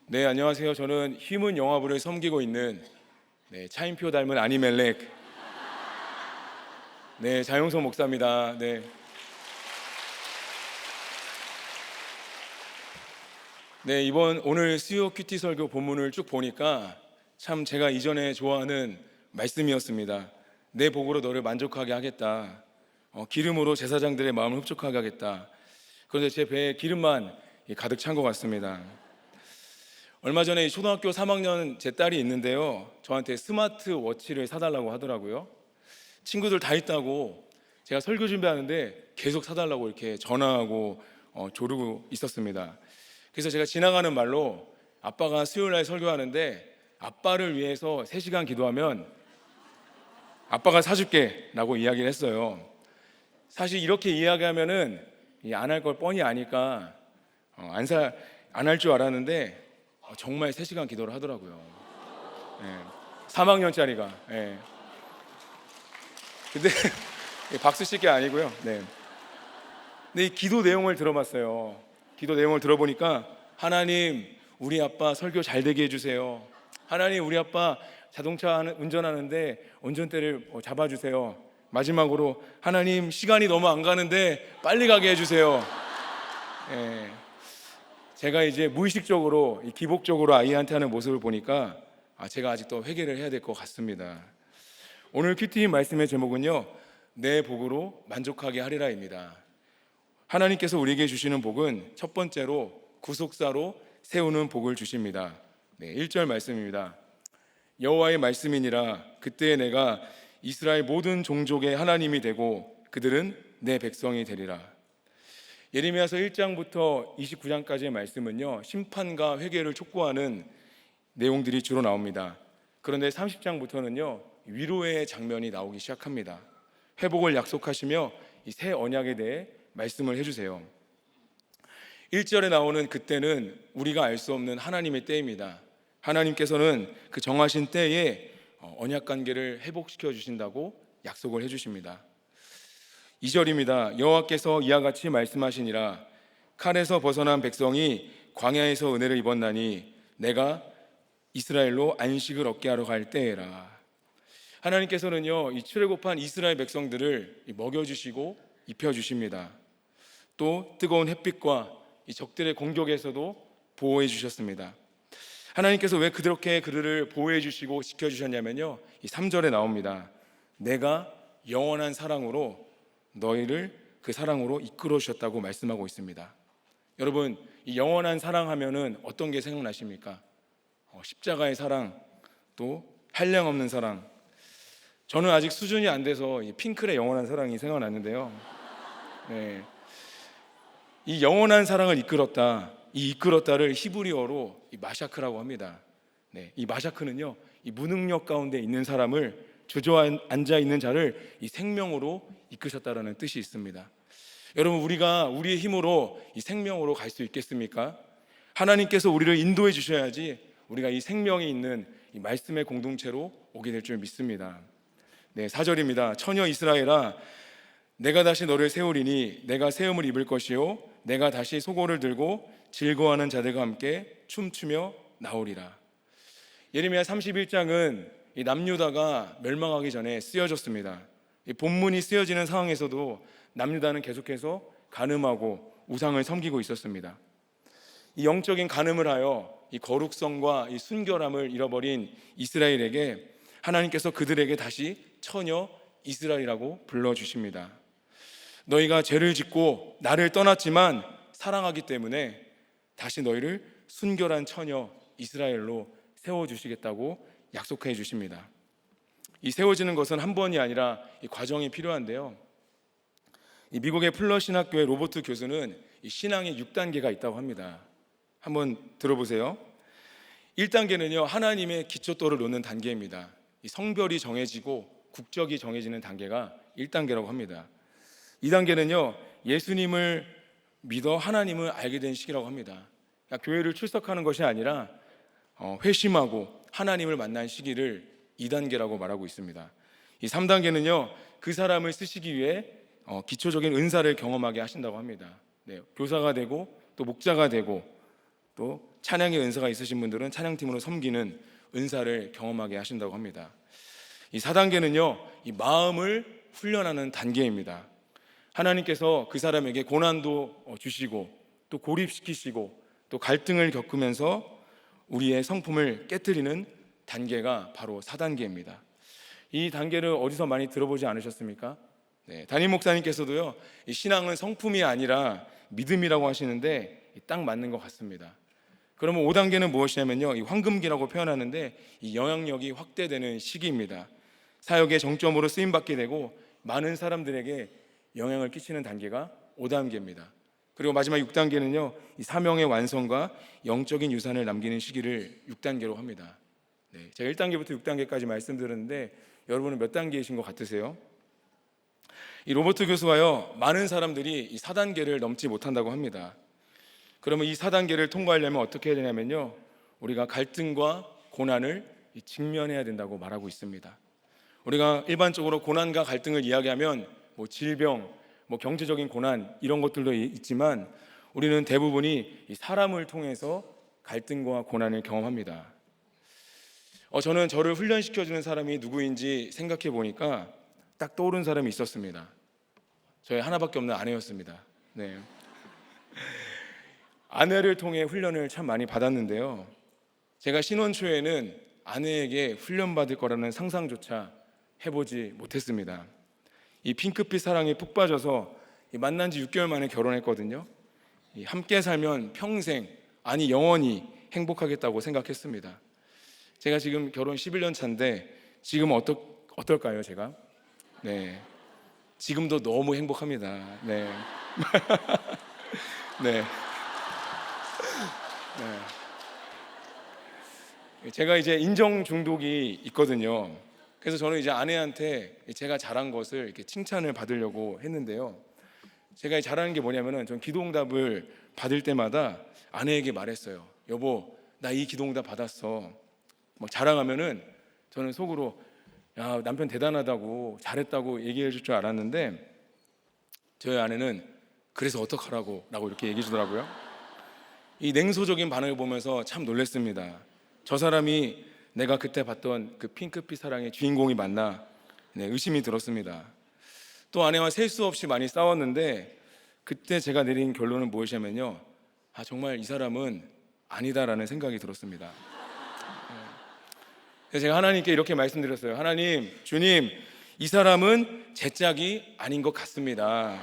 네, 안녕하세요. 저는 휘문 영화부를 섬기고 있는 차인표 닮은 아니멜렉 자용석 목사입니다. 이번 오늘 수요 큐티 설교 본문을 쭉 보니까 참 제가 이전에 좋아하는 말씀이었습니다. 내 복으로 너를 만족하게 하겠다. 기름으로 제사장들의 마음을 흡족하게 하겠다. 그런데 제 배에 기름만 가득 찬 것 같습니다. 얼마 전에 초등학교 3학년 제 딸이 있는데요, 저한테 스마트워치를 사달라고 하더라고요. 친구들 다 있다고 제가 설교 준비하는데 계속 사달라고 이렇게 전화하고 조르고 있었습니다. 그래서 제가 지나가는 말로 아빠가 수요일날 설교하는데 아빠를 위해서 3시간 기도하면 아빠가 사줄게 라고 이야기를 했어요. 사실 이렇게 이야기하면은 안 할 걸 뻔히 아니까 안 할 줄 알았는데 정말 3시간 기도를 하더라고요. 3학년짜리가. 근데 박수 칠 게 아니고요. 근데 이 기도 내용을 들어봤어요. 기도 내용을 들어보니까 하나님, 우리 아빠 설교 잘 되게 해주세요. 하나님, 우리 아빠 자동차 운전하는데 운전대를 잡아주세요. 마지막으로 하나님, 시간이 너무 안 가는데 빨리 가게 해주세요. 제가 이제 무의식적으로 기복적으로 아이한테 하는 모습을 보니까 제가 아직도 회개를 해야 될 것 같습니다. 오늘 큐티 말씀의 제목은요, 내 복으로 만족하게 하리라입니다. 하나님께서 우리에게 주시는 복은 첫 번째로 구속사로 세우는 복을 주십니다. 1절 말씀입니다. 여호와의 말씀이니라, 그때 내가 이스라엘 모든 종족의 하나님이 되고 그들은 내 백성이 되리라. 예레미야서 1장부터 29장까지의 말씀은요, 심판과 회개를 촉구하는 내용들이 주로 나옵니다. 그런데 30장부터는요, 위로의 장면이 나오기 시작합니다. 회복을 약속하시며 이 새 언약에 대해 말씀을 해주세요. 1절에 나오는 그때는 우리가 알 수 없는 하나님의 때입니다. 하나님께서는 그 정하신 때에 언약 관계를 회복시켜 주신다고 약속을 해주십니다. 2절입니다. 여호와께서 이와 같이 말씀하시니라, 칼에서 벗어난 백성이 광야에서 은혜를 입었나니 내가 이스라엘로 안식을 얻게 하러 갈 때에라. 하나님께서는요, 이 출애굽한 이스라엘 백성들을 먹여주시고 입혀주십니다. 또 뜨거운 햇빛과 이 적들의 공격에서도 보호해 주셨습니다. 하나님께서 왜 그렇게 그들을 보호해 주시고 지켜주셨냐면요, 이 3절에 나옵니다. 내가 영원한 사랑으로 너희를 그 사랑으로 이끌어 주셨다고 말씀하고 있습니다. 여러분, 이 영원한 사랑하면은 어떤 게 생각나십니까? 십자가의 사랑, 또 한량없는 사랑. 저는 아직 수준이 안 돼서 이 핑클의 영원한 사랑이 생각났는데요. 이 영원한 사랑을 이끌었다. 이 이끌었다를 히브리어로 이 마샤크라고 합니다. 이 마샤크는요, 이 무능력 가운데 있는 사람을, 주저앉아 있는 자를 이 생명으로 이끄셨다라는 뜻이 있습니다. 여러분, 우리가 우리의 힘으로 이 생명으로 갈 수 있겠습니까? 하나님께서 우리를 인도해 주셔야지 우리가 이 생명이 있는 이 말씀의 공동체로 오게 될 줄 믿습니다. 4절입니다. 처녀 이스라엘아, 내가 다시 너를 세우리니 내가 세움을 입을 것이요 내가 다시 소고를 들고 즐거워하는 자들과 함께 춤추며 나오리라. 예레미야 31장은 이 남유다가 멸망하기 전에 쓰여졌습니다. 이 본문이 쓰여지는 상황에서도 남유다는 계속해서 간음하고 우상을 섬기고 있었습니다. 이 영적인 간음을 하여 이 거룩성과 이 순결함을 잃어버린 이스라엘에게 하나님께서 그들에게 다시 처녀 이스라엘이라고 불러주십니다. 너희가 죄를 짓고 나를 떠났지만 사랑하기 때문에 다시 너희를 순결한 처녀 이스라엘로 세워주시겠다고 약속해 주십니다. 이 세워지는 것은 한 번이 아니라 이 과정이 필요한데요, 이 미국의 플러 신학교의 로버트 교수는 이 신앙의 6단계가 있다고 합니다. 한번 들어보세요. 1단계는요, 하나님의 기초돌을 놓는 단계입니다. 이 성별이 정해지고 국적이 정해지는 단계가 1단계라고 합니다. 2단계는요, 예수님을 믿어 하나님을 알게 된 시기라고 합니다. 그러니까 교회를 출석하는 것이 아니라 회심하고 하나님을 만난 시기를 2단계라고 말하고 있습니다. 이 3단계는요, 그 사람을 쓰시기 위해 기초적인 은사를 경험하게 하신다고 합니다. 교사가 되고 또 목자가 되고 또 찬양의 은사가 있으신 분들은 찬양팀으로 섬기는 은사를 경험하게 하신다고 합니다. 이 4단계는요, 이 마음을 훈련하는 단계입니다. 하나님께서 그 사람에게 고난도 주시고 또 고립시키시고 또 갈등을 겪으면서 우리의 성품을 깨트리는 단계가 바로 4단계입니다. 이 단계를 어디서 많이 들어보지 않으셨습니까? 담임 목사님께서도요, 이 신앙은 성품이 아니라 믿음이라고 하시는데 딱 맞는 것 같습니다. 그러면 5단계는 무엇이냐면요, 이 황금기라고 표현하는데 이 영향력이 확대되는 시기입니다. 사역의 정점으로 쓰임받게 되고 많은 사람들에게 영향을 끼치는 단계가 5단계입니다. 그리고 마지막 6단계는요, 이 사명의 완성과 영적인 유산을 남기는 시기를 6단계로 합니다. 제가 1단계부터 6단계까지 말씀드렸는데 여러분은 몇 단계이신 것 같으세요? 이 로버트 교수가요, 많은 사람들이 이 4단계를 넘지 못한다고 합니다. 그러면 이 4단계를 통과하려면 어떻게 해야 되냐면요, 우리가 갈등과 고난을 직면해야 된다고 말하고 있습니다. 우리가 일반적으로 고난과 갈등을 이야기하면 질병, 경제적인 고난 이런 것들도 있지만 우리는 대부분이 이 사람을 통해서 갈등과 고난을 경험합니다. 저는 저를 훈련시켜주는 사람이 누구인지 생각해 보니까 딱 떠오른 사람이 있었습니다. 저희 하나밖에 없는 아내였습니다. 아내를 통해 훈련을 참 많이 받았는데요, 제가 신혼 초에는 아내에게 훈련받을 거라는 상상조차 해보지 못했습니다. 이 핑크빛 사랑에 푹 빠져서 만난 지 6개월 만에 결혼했거든요. 함께 살면 평생, 아니 영원히 행복하겠다고 생각했습니다. 제가 지금 결혼 11년 차인데 지금 어떨까요 제가? 지금도 너무 행복합니다. 제가 이제 인정 중독이 있거든요. 그래서 저는 이제 아내한테 제가 잘한 것을 이렇게 칭찬을 받으려고 했는데요, 제가 잘하는 게 뭐냐면은 전 기도응답을 받을 때마다 아내에게 말했어요. 여보, 나 이 기도응답 받았어. 막 자랑하면은 저는 속으로 야, 남편 대단하다고 잘했다고 얘기해 줄 줄 알았는데 저희 아내는 그래서 어떡하라고 라고 이렇게 얘기해 주더라고요. 이 냉소적인 반응을 보면서 참 놀랐습니다. 저 사람이 내가 그때 봤던 그 핑크빛 사랑의 주인공이 맞나 의심이 들었습니다. 또 아내와 셀 수 없이 많이 싸웠는데 그때 제가 내린 결론은 무엇이냐면요, 정말 이 사람은 아니다라는 생각이 들었습니다. 그래서 제가 하나님께 이렇게 말씀드렸어요. 하나님, 주님, 이 사람은 제 짝이 아닌 것 같습니다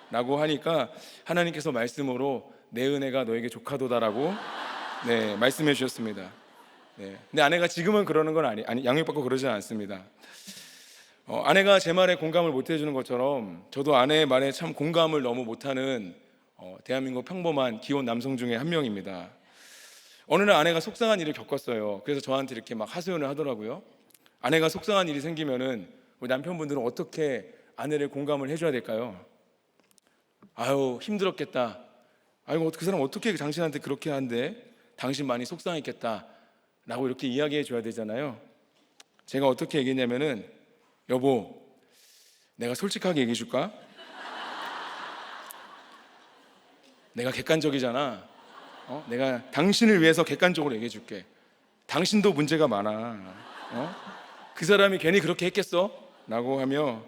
라고 하니까 하나님께서 말씀으로 내 은혜가 너에게 족하도다라고 말씀해 주셨습니다. 근데 아내가 지금은 그러는 건 아니 양육받고 그러지 않습니다. 아내가 제 말에 공감을 못 해주는 것처럼 저도 아내의 말에 참 공감을 너무 못하는 대한민국 평범한 기혼 남성 중에 한 명입니다. 어느 날 아내가 속상한 일을 겪었어요. 그래서 저한테 이렇게 막 하소연을 하더라고요. 아내가 속상한 일이 생기면은 우리 남편분들은 어떻게 아내를 공감을 해줘야 될까요? 아유, 힘들었겠다. 아이고, 그 사람 어떻게 당신한테 그렇게 한대? 당신 많이 속상했겠다 라고 이렇게 이야기해 줘야 되잖아요. 제가 어떻게 얘기했냐면은, 여보, 내가 솔직하게 얘기해 줄까? 내가 객관적이잖아. 내가 당신을 위해서 객관적으로 얘기해 줄게. 당신도 문제가 많아. 그 사람이 괜히 그렇게 했겠어? 라고 하며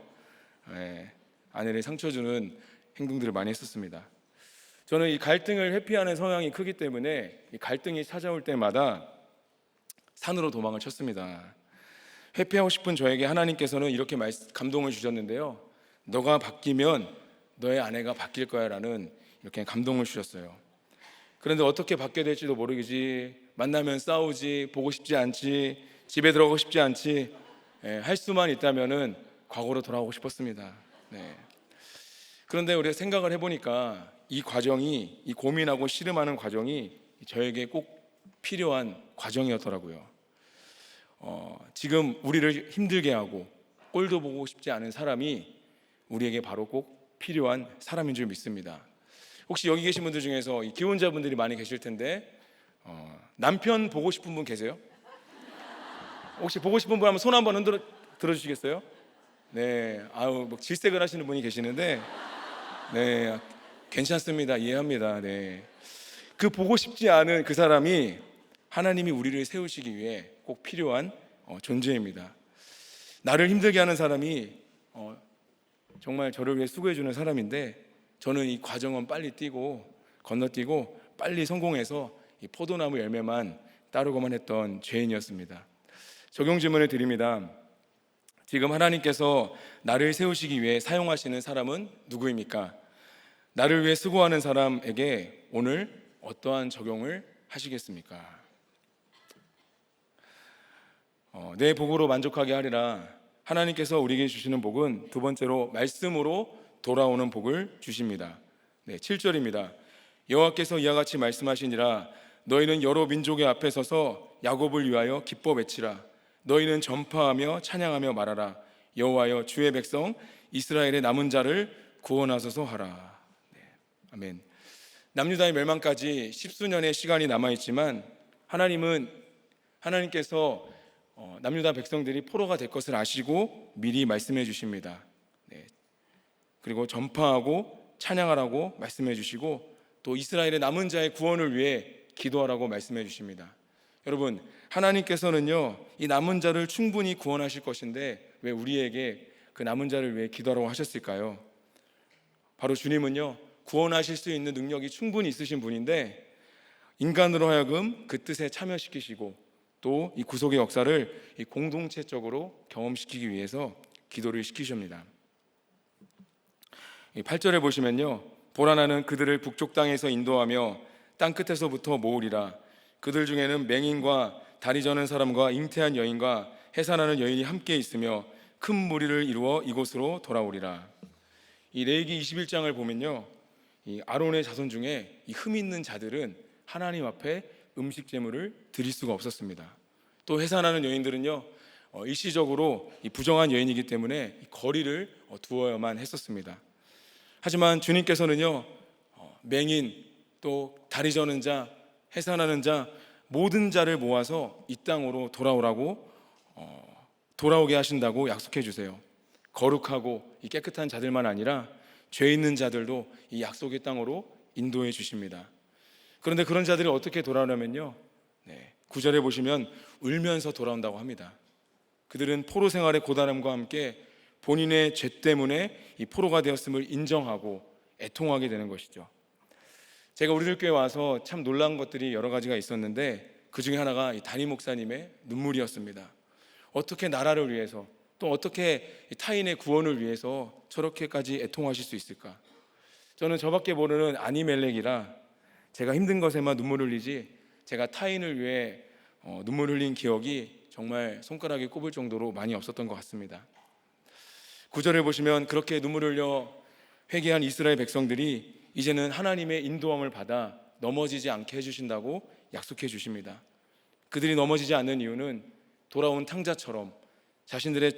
아내를 상처 주는 행동들을 많이 했었습니다. 저는 이 갈등을 회피하는 성향이 크기 때문에 이 갈등이 찾아올 때마다 산으로 도망을 쳤습니다. 회피하고 싶은 저에게 하나님께서는 이렇게 감동을 주셨는데요, 너가 바뀌면 너의 아내가 바뀔 거야 라는 이렇게 감동을 주셨어요. 그런데 어떻게 바뀌어야 될지도 모르겠지, 만나면 싸우지, 보고 싶지 않지, 집에 들어가고 싶지 않지, 할 수만 있다면은 과거로 돌아오고 싶었습니다. 그런데 우리가 생각을 해보니까 이 과정이, 이 고민하고 씨름하는 과정이 저에게 꼭 필요한 과정이었더라고요. 지금 우리를 힘들게 하고 꼴도 보고 싶지 않은 사람이 우리에게 바로 꼭 필요한 사람인 줄 믿습니다. 혹시 여기 계신 분들 중에서 이 기혼자분들이 많이 계실 텐데 남편 보고 싶은 분 계세요? 혹시 보고 싶은 분 한번 손 한번 들어주시겠어요? 아유, 뭐 질색을 하시는 분이 계시는데 괜찮습니다. 이해합니다. 그 보고 싶지 않은 그 사람이 하나님이 우리를 세우시기 위해 꼭 필요한 존재입니다. 나를 힘들게 하는 사람이 정말 저를 위해 수고해주는 사람인데, 저는 이 과정은 빨리 건너뛰고 빨리 성공해서 이 포도나무 열매만 따르고만 했던 죄인이었습니다. 적용 질문을 드립니다. 지금 하나님께서 나를 세우시기 위해 사용하시는 사람은 누구입니까? 나를 위해 수고하는 사람에게 오늘 어떠한 적용을 하시겠습니까? 내 복으로 만족하게 하리라. 하나님께서 우리에게 주시는 복은 두 번째로 말씀으로 돌아오는 복을 주십니다. 7절입니다. 여호와께서 이와 같이 말씀하시니라. 너희는 여러 민족의 앞에 서서 야곱을 위하여 기뻐 외치라. 너희는 전파하며 찬양하며 말하라. 여호와여, 주의 백성 이스라엘의 남은 자를 구원하소서 하라. 아멘. 남유다의 멸망까지 십수년의 시간이 남아있지만 하나님께서 남유다 백성들이 포로가 될 것을 아시고 미리 말씀해 주십니다. 그리고 전파하고 찬양하라고 말씀해 주시고, 또 이스라엘의 남은 자의 구원을 위해 기도하라고 말씀해 주십니다. 여러분, 하나님께서는요, 이 남은 자를 충분히 구원하실 것인데 왜 우리에게 그 남은 자를 위해 기도하라고 하셨을까요? 바로 주님은요, 구원하실 수 있는 능력이 충분히 있으신 분인데 인간으로 하여금 그 뜻에 참여시키시고 또 이 구속의 역사를 이 공동체적으로 경험시키기 위해서 기도를 시키십니다. 8절에 보시면요, 보라, 나는 그들을 북쪽 땅에서 인도하며 땅 끝에서부터 모으리라. 그들 중에는 맹인과 다리 저는 사람과 잉태한 여인과 해산하는 여인이 함께 있으며 큰 무리를 이루어 이곳으로 돌아오리라. 이 레위기 21장을 보면요, 이 아론의 자손 중에 이 흠 있는 자들은 하나님 앞에 음식 제물을 드릴 수가 없었습니다. 또 해산하는 여인들은요, 일시적으로 이 부정한 여인이기 때문에 거리를 두어야만 했었습니다. 하지만 주님께서는요, 맹인, 또 다리 저는 자, 해산하는 자, 모든 자를 모아서 이 땅으로 돌아오게 하신다고 약속해 주세요. 거룩하고 이 깨끗한 자들만 아니라 죄 있는 자들도 이 약속의 땅으로 인도해 주십니다. 그런데 그런 자들이 어떻게 돌아오냐면요, 9절에 보시면 울면서 돌아온다고 합니다. 그들은 포로 생활의 고단함과 함께 본인의 죄 때문에 이 포로가 되었음을 인정하고 애통하게 되는 것이죠. 제가 우리들 교회 와서 참 놀라운 것들이 여러 가지가 있었는데 그 중에 하나가 이 담임 목사님의 눈물이었습니다. 어떻게 나라를 위해서, 또 어떻게 타인의 구원을 위해서 저렇게까지 애통하실 수 있을까? 저는 저밖에 모르는 아니멜렉이라 제가 힘든 것에만 눈물을 흘리지, 제가 타인을 위해 눈물 흘린 기억이 정말 손가락에 꼽을 정도로 많이 없었던 것 같습니다. 9절을 보시면 그렇게 눈물 흘려 회개한 이스라엘 백성들이 이제는 하나님의 인도함을 받아 넘어지지 않게 해주신다고 약속해 주십니다. 그들이 넘어지지 않는 이유는 돌아온 탕자처럼 자신들의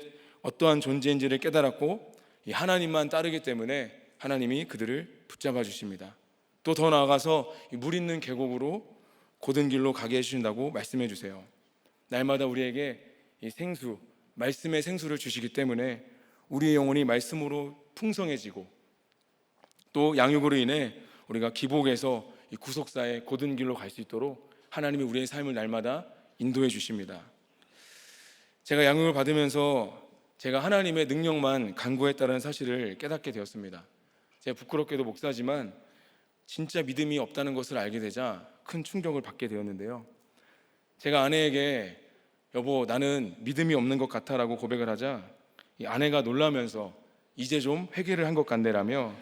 어떠한 존재인지를 깨달았고 이 하나님만 따르기 때문에 하나님이 그들을 붙잡아 주십니다. 또 더 나아가서 물 있는 계곡으로 고든 길로 가게 해주신다고 말씀해 주세요. 날마다 우리에게 이 생수, 말씀의 생수를 주시기 때문에 우리의 영혼이 말씀으로 풍성해지고, 또 양육으로 인해 우리가 기복에서 이 구속사의 고든 길로 갈 수 있도록 하나님이 우리의 삶을 날마다 인도해 주십니다. 제가 양육을 받으면서 제가 하나님의 능력만 간구했다는 사실을 깨닫게 되었습니다. 제가 부끄럽게도 목사지만 진짜 믿음이 없다는 것을 알게 되자 큰 충격을 받게 되었는데요, 제가 아내에게 여보, 나는 믿음이 없는 것 같아 라고 고백을 하자 이 아내가 놀라면서 이제 좀 회개를 한 것 같네라며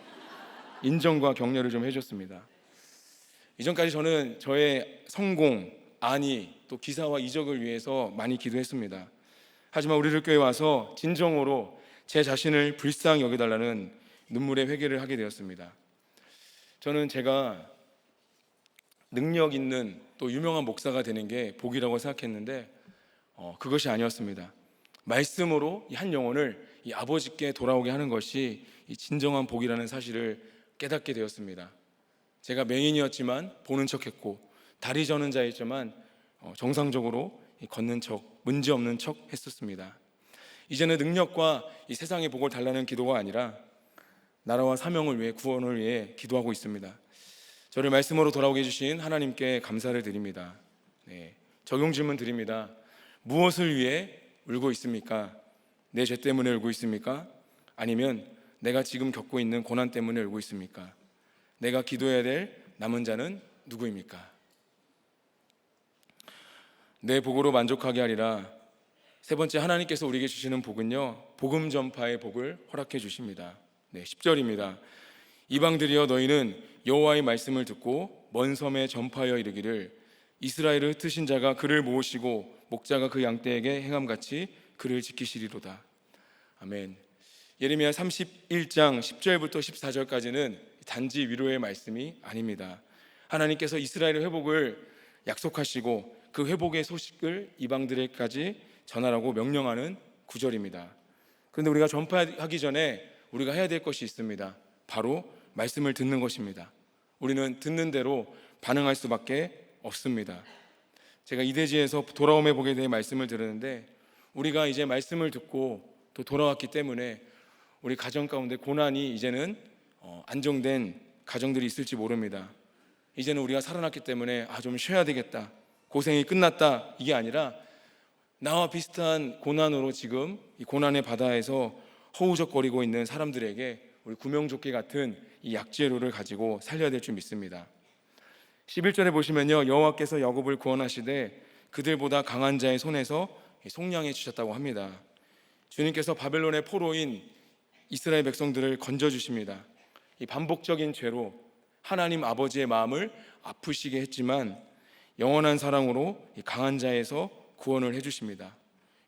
인정과 격려를 좀 해줬습니다. 이전까지 저는 저의 성공, 안위, 또 기사와 이적을 위해서 많이 기도했습니다. 하지만 우리들 교회 와서 진정으로 제 자신을 불쌍히 여겨달라는 눈물의 회개를 하게 되었습니다. 저는 제가 능력 있는 또 유명한 목사가 되는 게 복이라고 생각했는데 그것이 아니었습니다. 말씀으로 이 한 영혼을 이 아버지께 돌아오게 하는 것이 이 진정한 복이라는 사실을 깨닫게 되었습니다. 제가 맹인이었지만 보는 척했고, 다리 저는 자였지만 정상적으로 걷는 척, 문제 없는 척 했었습니다. 이제는 능력과 이 세상의 복을 달라는 기도가 아니라 나라와 사명을 위해, 구원을 위해 기도하고 있습니다. 저를 말씀으로 돌아오게 해주신 하나님께 감사를 드립니다. 네, 적용 질문 드립니다. 무엇을 위해 울고 있습니까? 내 죄 때문에 울고 있습니까? 아니면 내가 지금 겪고 있는 고난 때문에 울고 있습니까? 내가 기도해야 될 남은 자는 누구입니까? 내 복으로 만족하게 하리라. 세 번째, 하나님께서 우리에게 주시는 복은요, 복음 전파의 복을 허락해 주십니다. 네, 10절입니다. 이방들이여, 너희는 여호와의 말씀을 듣고 먼 섬에 전파하여 이르기를, 이스라엘을 흩으신 자가 그를 모으시고 목자가 그 양떼에게 행함같이 그를 지키시리로다. 아멘. 예레미야 31장 10절부터 14절까지는 단지 위로의 말씀이 아닙니다. 하나님께서 이스라엘의 회복을 약속하시고 그 회복의 소식을 이방들에게까지 전하라고 명령하는 구절입니다. 그런데 우리가 전파하기 전에 우리가 해야 될 것이 있습니다. 바로 말씀을 듣는 것입니다. 우리는 듣는 대로 반응할 수밖에 없습니다. 제가 이대지에서 돌아옴의 복에 대해 말씀을 들었는데, 우리가 이제 말씀을 듣고 또 돌아왔기 때문에 우리 가정 가운데 고난이 이제는 안정된 가정들이 있을지 모릅니다. 이제는 우리가 살아났기 때문에 좀 쉬어야 되겠다, 고생이 끝났다, 이게 아니라 나와 비슷한 고난으로 지금 이 고난의 바다에서 허우적거리고 있는 사람들에게 우리 구명조끼 같은 이 약재료를 가지고 살려야 될 줄 믿습니다. 11절에 보시면요, 여호와께서 야곱을 구원하시되 그들보다 강한 자의 손에서 속량해 주셨다고 합니다. 주님께서 바벨론의 포로인 이스라엘 백성들을 건져주십니다. 이 반복적인 죄로 하나님 아버지의 마음을 아프시게 했지만 영원한 사랑으로 이 강한 자에서 구원을 해주십니다.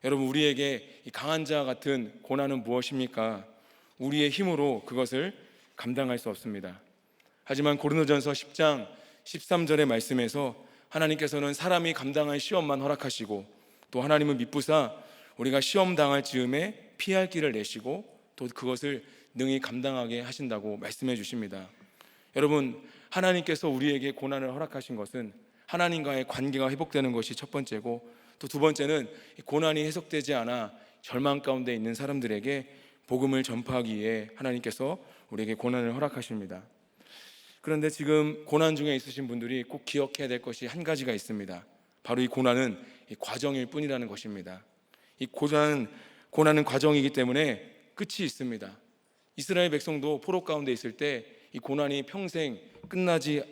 여러분, 우리에게 이 강한 자와 같은 고난은 무엇입니까? 우리의 힘으로 그것을 감당할 수 없습니다. 하지만 고린도전서 10장 13절의 말씀에서 하나님께서는 사람이 감당할 시험만 허락하시고, 또 하나님은 미쁘사 우리가 시험 당할 즈음에 피할 길을 내시고 또 그것을 능히 감당하게 하신다고 말씀해 주십니다. 여러분, 하나님께서 우리에게 고난을 허락하신 것은 하나님과의 관계가 회복되는 것이 첫 번째고, 또 두 번째는 고난이 해석되지 않아 절망 가운데 있는 사람들에게 복음을 전파하기 위해 하나님께서 우리에게 고난을 허락하십니다. 그런데 지금 고난 중에 있으신 분들이 꼭 기억해야 될 것이 한 가지가 있습니다. 바로 이 고난은 이 과정일 뿐이라는 것입니다. 이 고난은 과정이기 때문에 끝이 있습니다. 이스라엘 백성도 포로 가운데 있을 때 이 고난이 평생 끝나지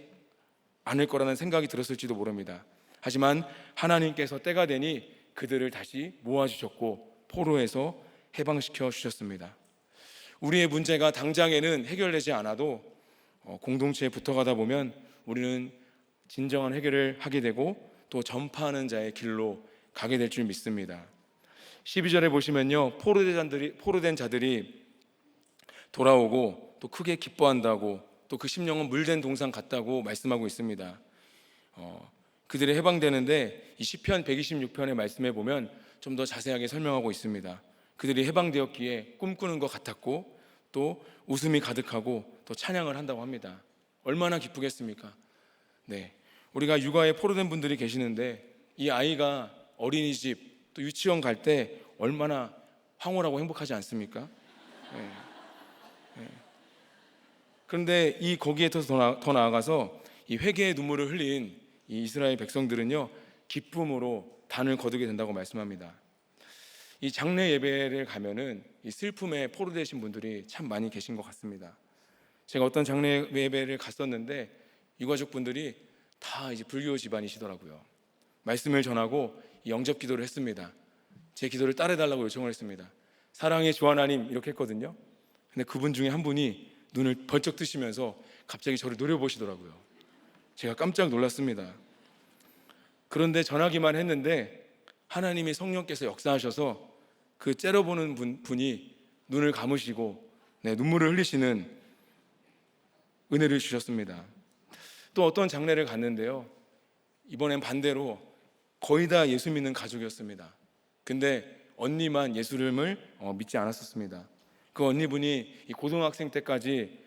않을 거라는 생각이 들었을지도 모릅니다. 하지만 하나님께서 때가 되니 그들을 다시 모아주셨고 포로에서 해방시켜 주셨습니다. 우리의 문제가 당장에는 해결되지 않아도 공동체에 붙어가다 보면 우리는 진정한 해결을 하게 되고 또 전파하는 자의 길로 가게 될 줄 믿습니다. 12절에 보시면요, 포로된 자들이 돌아오고 또 크게 기뻐한다고, 또 그 심령은 물된 동상 같다고 말씀하고 있습니다. 그들이 해방되는데 이 시편 126편의 말씀에 보면 좀 더 자세하게 설명하고 있습니다. 그들이 해방되었기에 꿈꾸는 것 같았고 또 웃음이 가득하고 또 찬양을 한다고 합니다. 얼마나 기쁘겠습니까? 네, 우리가 육아에 포로된 분들이 계시는데 이 아이가 어린이집 또 유치원 갈 때 얼마나 황홀하고 행복하지 않습니까? 네. 네. 그런데 이 거기에 더 나아가서 이 회개의 눈물을 흘린 이 이스라엘 백성들은요, 기쁨으로 단을 거두게 된다고 말씀합니다. 이 장례 예배를 가면은 이 슬픔에 포로되신 분들이 참 많이 계신 것 같습니다. 제가 어떤 장례 예배를 갔었는데 유가족 분들이 다 이제 불교 집안이시더라고요. 말씀을 전하고 영접 기도를 했습니다. 제 기도를 따라해달라고 요청을 했습니다. 사랑의 주 하나님, 이렇게 했거든요. 근데 그분 중에 한 분이 눈을 번쩍 뜨시면서 갑자기 저를 노려보시더라고요. 제가 깜짝 놀랐습니다. 그런데 전하기만 했는데 하나님이 성령께서 역사하셔서 그 째려보는 분이 눈을 감으시고 눈물을 흘리시는 은혜를 주셨습니다. 또 어떤 장례를 갔는데요, 이번엔 반대로 거의 다 예수 믿는 가족이었습니다. 근데 언니만 예수님을 믿지 않았었습니다. 그 언니분이 이 고등학생 때까지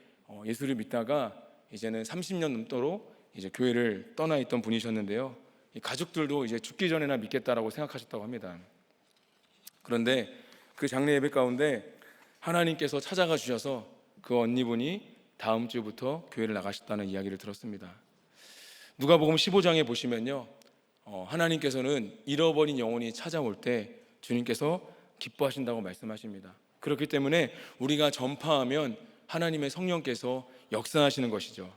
예수를 믿다가 이제는 30년 넘도록 이제 교회를 떠나 있던 분이셨는데요, 이 가족들도 이제 죽기 전에나 믿겠다라고 생각하셨다고 합니다. 그런데 그 장례 예배 가운데 하나님께서 찾아가 주셔서 그 언니분이 다음 주부터 교회를 나가셨다는 이야기를 들었습니다. 누가복음 15장에 보시면요, 하나님께서는 잃어버린 영혼이 찾아올 때 주님께서 기뻐하신다고 말씀하십니다. 그렇기 때문에 우리가 전파하면 하나님의 성령께서 역사하시는 것이죠.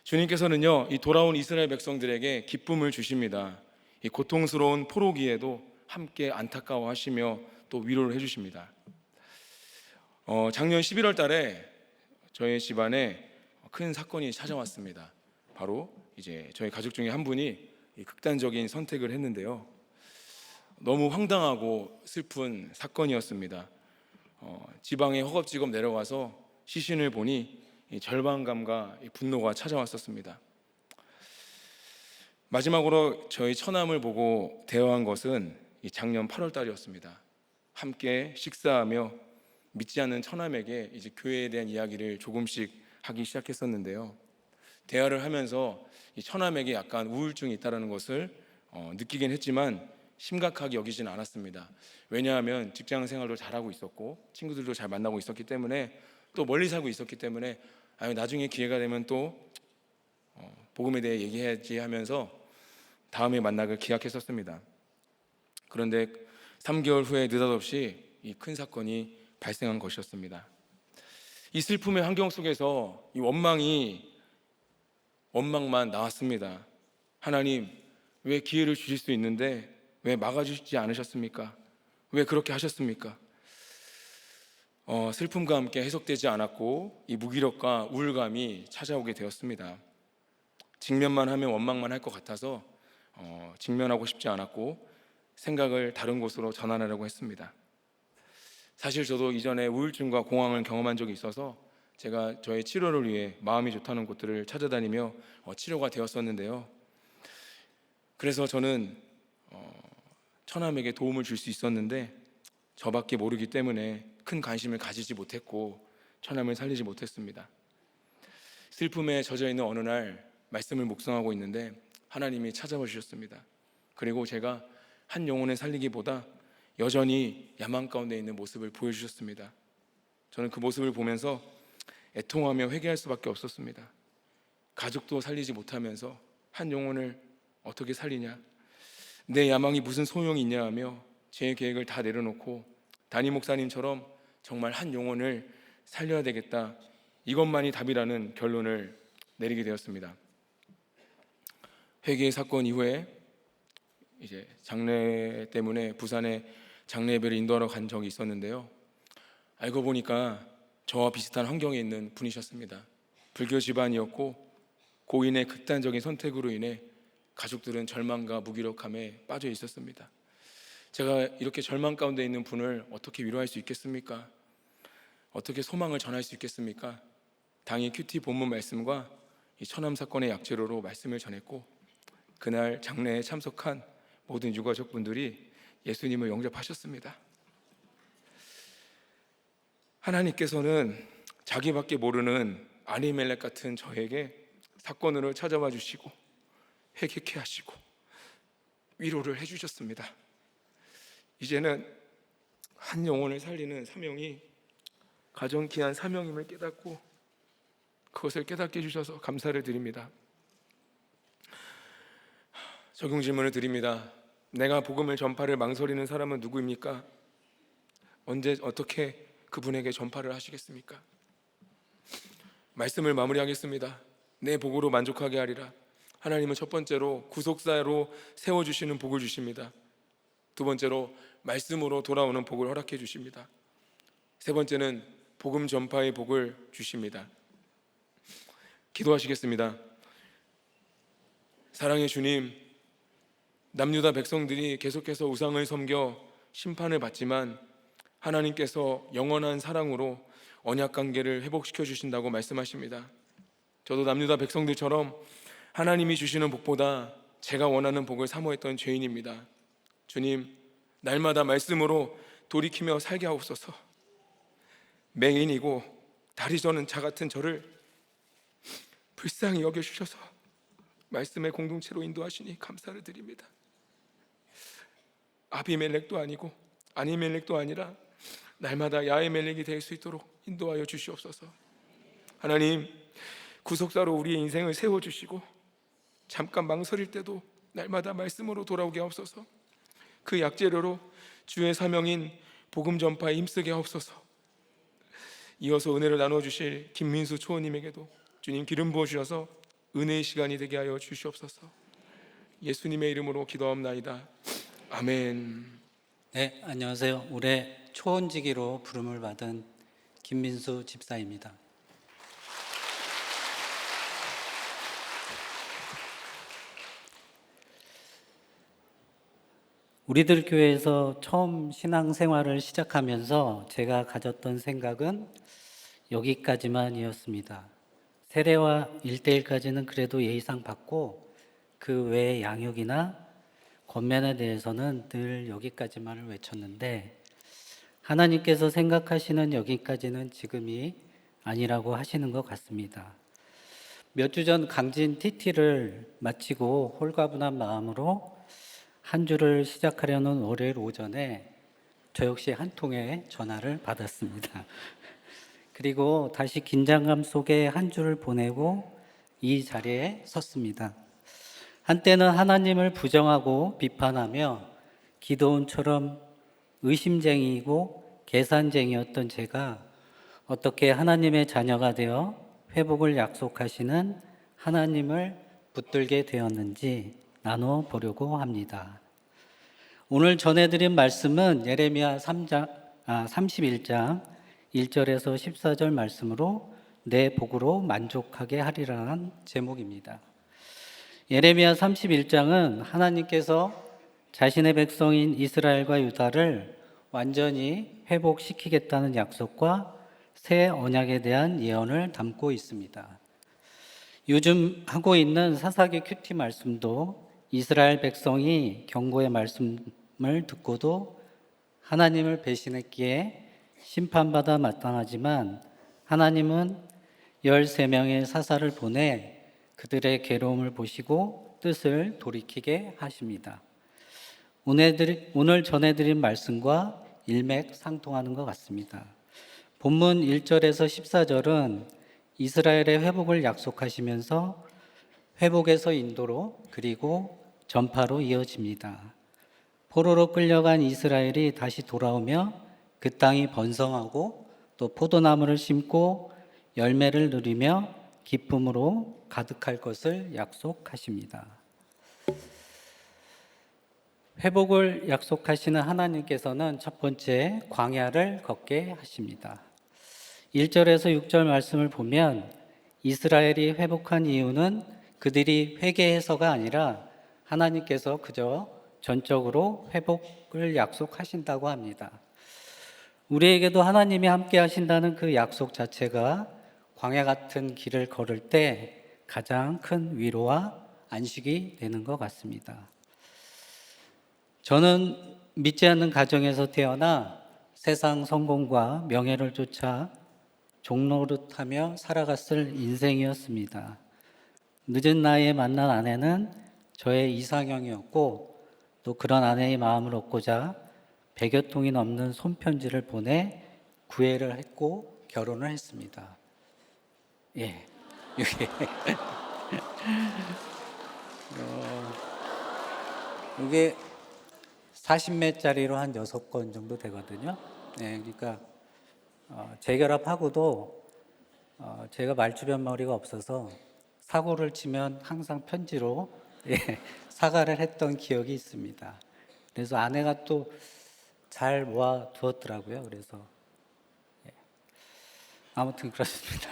주님께서는요, 이 돌아온 이스라엘 백성들에게 기쁨을 주십니다. 이 고통스러운 포로기에도 함께 안타까워하시며 또 위로를 해주십니다. 작년 11월 달에 저희 집안에 큰 사건이 찾아왔습니다. 바로 이제 저희 가족 중에 한 분이 이 극단적인 선택을 했는데요. 너무 황당하고 슬픈 사건이었습니다. 지방에 허겁지겁 내려와서 시신을 보니 이 절망감과 이 분노가 찾아왔었습니다. 마지막으로 저희 처남을 보고 대화한 것은 이 작년 8월 달이었습니다. 함께 식사하며 믿지 않는 처남에게 이제 교회에 대한 이야기를 조금씩 하기 시작했었는데요. 대화를 하면서 이 처남에게 약간 우울증이 있다는 것을 느끼긴 했지만 심각하게 여기지는 않았습니다. 왜냐하면 직장 생활도 잘하고 있었고 친구들도 잘 만나고 있었기 때문에, 또 멀리 살고 있었기 때문에 나중에 기회가 되면 또 복음에 대해 얘기해야지 하면서 다음에 만나길 기약했었습니다. 그런데 3개월 후에 느닷없이 이 큰 사건이 발생한 것이었습니다. 이 슬픔의 환경 속에서 이 원망만 나왔습니다. 하나님, 왜 기회를 주실 수 있는데 왜 막아주시지 않으셨습니까? 왜 그렇게 하셨습니까? 슬픔과 함께 해석되지 않았고 이 무기력과 우울감이 찾아오게 되었습니다. 직면만 하면 원망만 할 것 같아서 직면하고 싶지 않았고 생각을 다른 곳으로 전환하려고 했습니다. 사실 저도 이전에 우울증과 공황을 경험한 적이 있어서 제가 저의 치료를 위해 마음이 좋다는 곳들을 찾아다니며 치료가 되었었는데요. 그래서 저는 처남에게 도움을 줄 수 있었는데 저밖에 모르기 때문에 큰 관심을 가지지 못했고 처남을 살리지 못했습니다. 슬픔에 젖어 있는 어느 날 말씀을 묵상하고 있는데 하나님이 찾아와 주셨습니다. 그리고 제가 한 영혼을 살리기보다 여전히 야망 가운데 있는 모습을 보여주셨습니다. 저는 그 모습을 보면서 애통하며 회개할 수밖에 없었습니다. 가족도 살리지 못하면서 한 영혼을 어떻게 살리냐, 내 야망이 무슨 소용이 있냐 하며 제 계획을 다 내려놓고 담임 목사님처럼 정말 한 영혼을 살려야 되겠다, 이것만이 답이라는 결론을 내리게 되었습니다. 회개의 사건 이후에 이제 장례 때문에 부산에 장례 예배를 인도하러 간 적이 있었는데요. 알고 보니까 저와 비슷한 환경에 있는 분이셨습니다. 불교 집안이었고 고인의 극단적인 선택으로 인해 가족들은 절망과 무기력함에 빠져 있었습니다. 제가 이렇게 절망 가운데 있는 분을 어떻게 위로할 수 있겠습니까? 어떻게 소망을 전할 수 있겠습니까? 당일 큐티 본문 말씀과 이 처남 사건의 약재로로 말씀을 전했고 그날 장례에 참석한 모든 유가족분들이 예수님을 영접하셨습니다. 하나님께서는 자기밖에 모르는 아히멜렉 같은 저에게 사건으로 찾아와 주시고 회개케 하시고 위로를 해주셨습니다. 이제는 한 영혼을 살리는 사명이 가장 귀한 사명임을 깨닫고 그것을 깨닫게 해주셔서 감사를 드립니다. 적용 질문을 드립니다. 내가 복음을 전파를 망설이는 사람은 누구입니까? 언제 어떻게 그분에게 전파를 하시겠습니까? 말씀을 마무리하겠습니다. 내 복으로 만족하게 하리라. 하나님은 첫 번째로 구속사로 세워주시는 복을 주십니다. 두 번째로 말씀으로 돌아오는 복을 허락해 주십니다. 세 번째는 복음 전파의 복을 주십니다. 기도하시겠습니다. 사랑의 주님, 남유다 백성들이 계속해서 우상을 섬겨 심판을 받지만 하나님께서 영원한 사랑으로 언약 관계를 회복시켜 주신다고 말씀하십니다. 저도 남유다 백성들처럼 하나님이 주시는 복보다 제가 원하는 복을 사모했던 죄인입니다. 주님, 날마다 말씀으로 돌이키며 살게 하옵소서. 맹인이고 다리 저는 자 같은 저를 불쌍히 여겨주셔서 말씀의 공동체로 인도하시니 감사를 드립니다. 아비멜렉도 아니고 아니멜렉도 아니라 날마다 야히멜렉이 될 수 있도록 인도하여 주시옵소서. 하나님, 구속사로 우리의 인생을 세워주시고 잠깐 망설일 때도 날마다 말씀으로 돌아오게 하옵소서. 그 약재료로 주의 사명인 복음 전파에 힘쓰게 하옵소서. 이어서 은혜를 나누어 주실 김민수 초원님에게도 주님 기름 부어 주셔서 은혜의 시간이 되게 하여 주시옵소서. 예수님의 이름으로 기도하옵나이다. 아멘. 네, 안녕하세요. 올해 초원지기로 부름을 받은 김민수 집사입니다. 우리들 교회에서 처음 신앙생활을 시작하면서 제가 가졌던 생각은 여기까지만이었습니다. 세례와 1대1까지는 그래도 예의상 받고 그 외의 양육이나 권면에 대해서는 늘 여기까지만을 외쳤는데, 하나님께서 생각하시는 여기까지는 지금이 아니라고 하시는 것 같습니다. 몇 주 전 강진 TT를 마치고 홀가분한 마음으로 한 주를 시작하려는 월요일 오전에 저 역시 한 통의 전화를 받았습니다. 그리고 다시 긴장감 속에 한 주를 보내고 이 자리에 섰습니다. 한때는 하나님을 부정하고 비판하며 기도원처럼 의심쟁이이고 계산쟁이였던 제가 어떻게 하나님의 자녀가 되어 회복을 약속하시는 하나님을 붙들게 되었는지 나눠 보려고 합니다. 오늘 전해드린 말씀은 예레미야 31장 1절에서 14절 말씀으로 내 복으로 만족하게 하리라는 제목입니다. 예레미야 31장은 하나님께서 자신의 백성인 이스라엘과 유다를 완전히 회복시키겠다는 약속과 새 언약에 대한 예언을 담고 있습니다. 요즘 하고 있는 사사기 큐티 말씀도 이스라엘 백성이 경고의 말씀을 듣고도 하나님을 배신했기에 심판받아 마땅하지만, 하나님은 13명의 사사를 보내 그들의 괴로움을 보시고 뜻을 돌이키게 하십니다. 오늘 전해드린 말씀과 일맥상통하는 것 같습니다. 본문 1절에서 14절은 이스라엘의 회복을 약속하시면서 회복에서 인도로 그리고 전파로 이어집니다. 포로로 끌려간 이스라엘이 다시 돌아오며 그 땅이 번성하고 또 포도나무를 심고 열매를 누리며 기쁨으로 가득할 것을 약속하십니다. 회복을 약속하시는 하나님께서는 첫 번째 광야를 걷게 하십니다. 1절에서 6절 말씀을 보면 이스라엘이 회복한 이유는 그들이 회개해서가 아니라 하나님께서 그저 전적으로 회복을 약속하신다고 합니다. 우리에게도 하나님이 함께 하신다는 그 약속 자체가 광야 같은 길을 걸을 때 가장 큰 위로와 안식이 되는 것 같습니다. 저는 믿지 않는 가정에서 태어나 세상 성공과 명예를 쫓아 종노릇하며 살아갔을 인생이었습니다. 늦은 나이에 만난 아내는 저의 이상형이었고, 또 그런 아내의 마음을 얻고자 100여 통이 넘는 손편지를 보내 구애를 했고 결혼을 했습니다. 예, 이게 이게 40매짜리로 한 6건 정도 되거든요. 네, 그러니까 재결합하고도 제가 말주변 머리가 없어서 사고를 치면 항상 편지로 사과를 했던 기억이 있습니다. 그래서 아내가 또 잘 모아 두었더라고요. 그래서 아무튼 그렇습니다.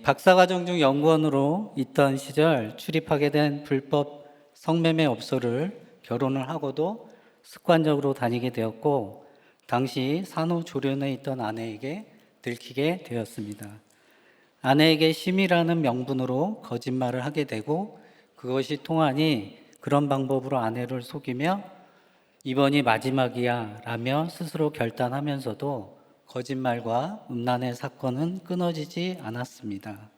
박사과정 중 연구원으로 있던 시절 출입하게 된 불법 성매매 업소를 결혼을 하고도 습관적으로 다니게 되었고, 당시 산후조리원에 있던 아내에게 들키게 되었습니다. 아내에게 심이라는 명분으로 거짓말을 하게 되고, 그것이 통하니 그런 방법으로 아내를 속이며 이번이 마지막이야 라며 스스로 결단하면서도 거짓말과 음란의 사건은 끊어지지 않았습니다.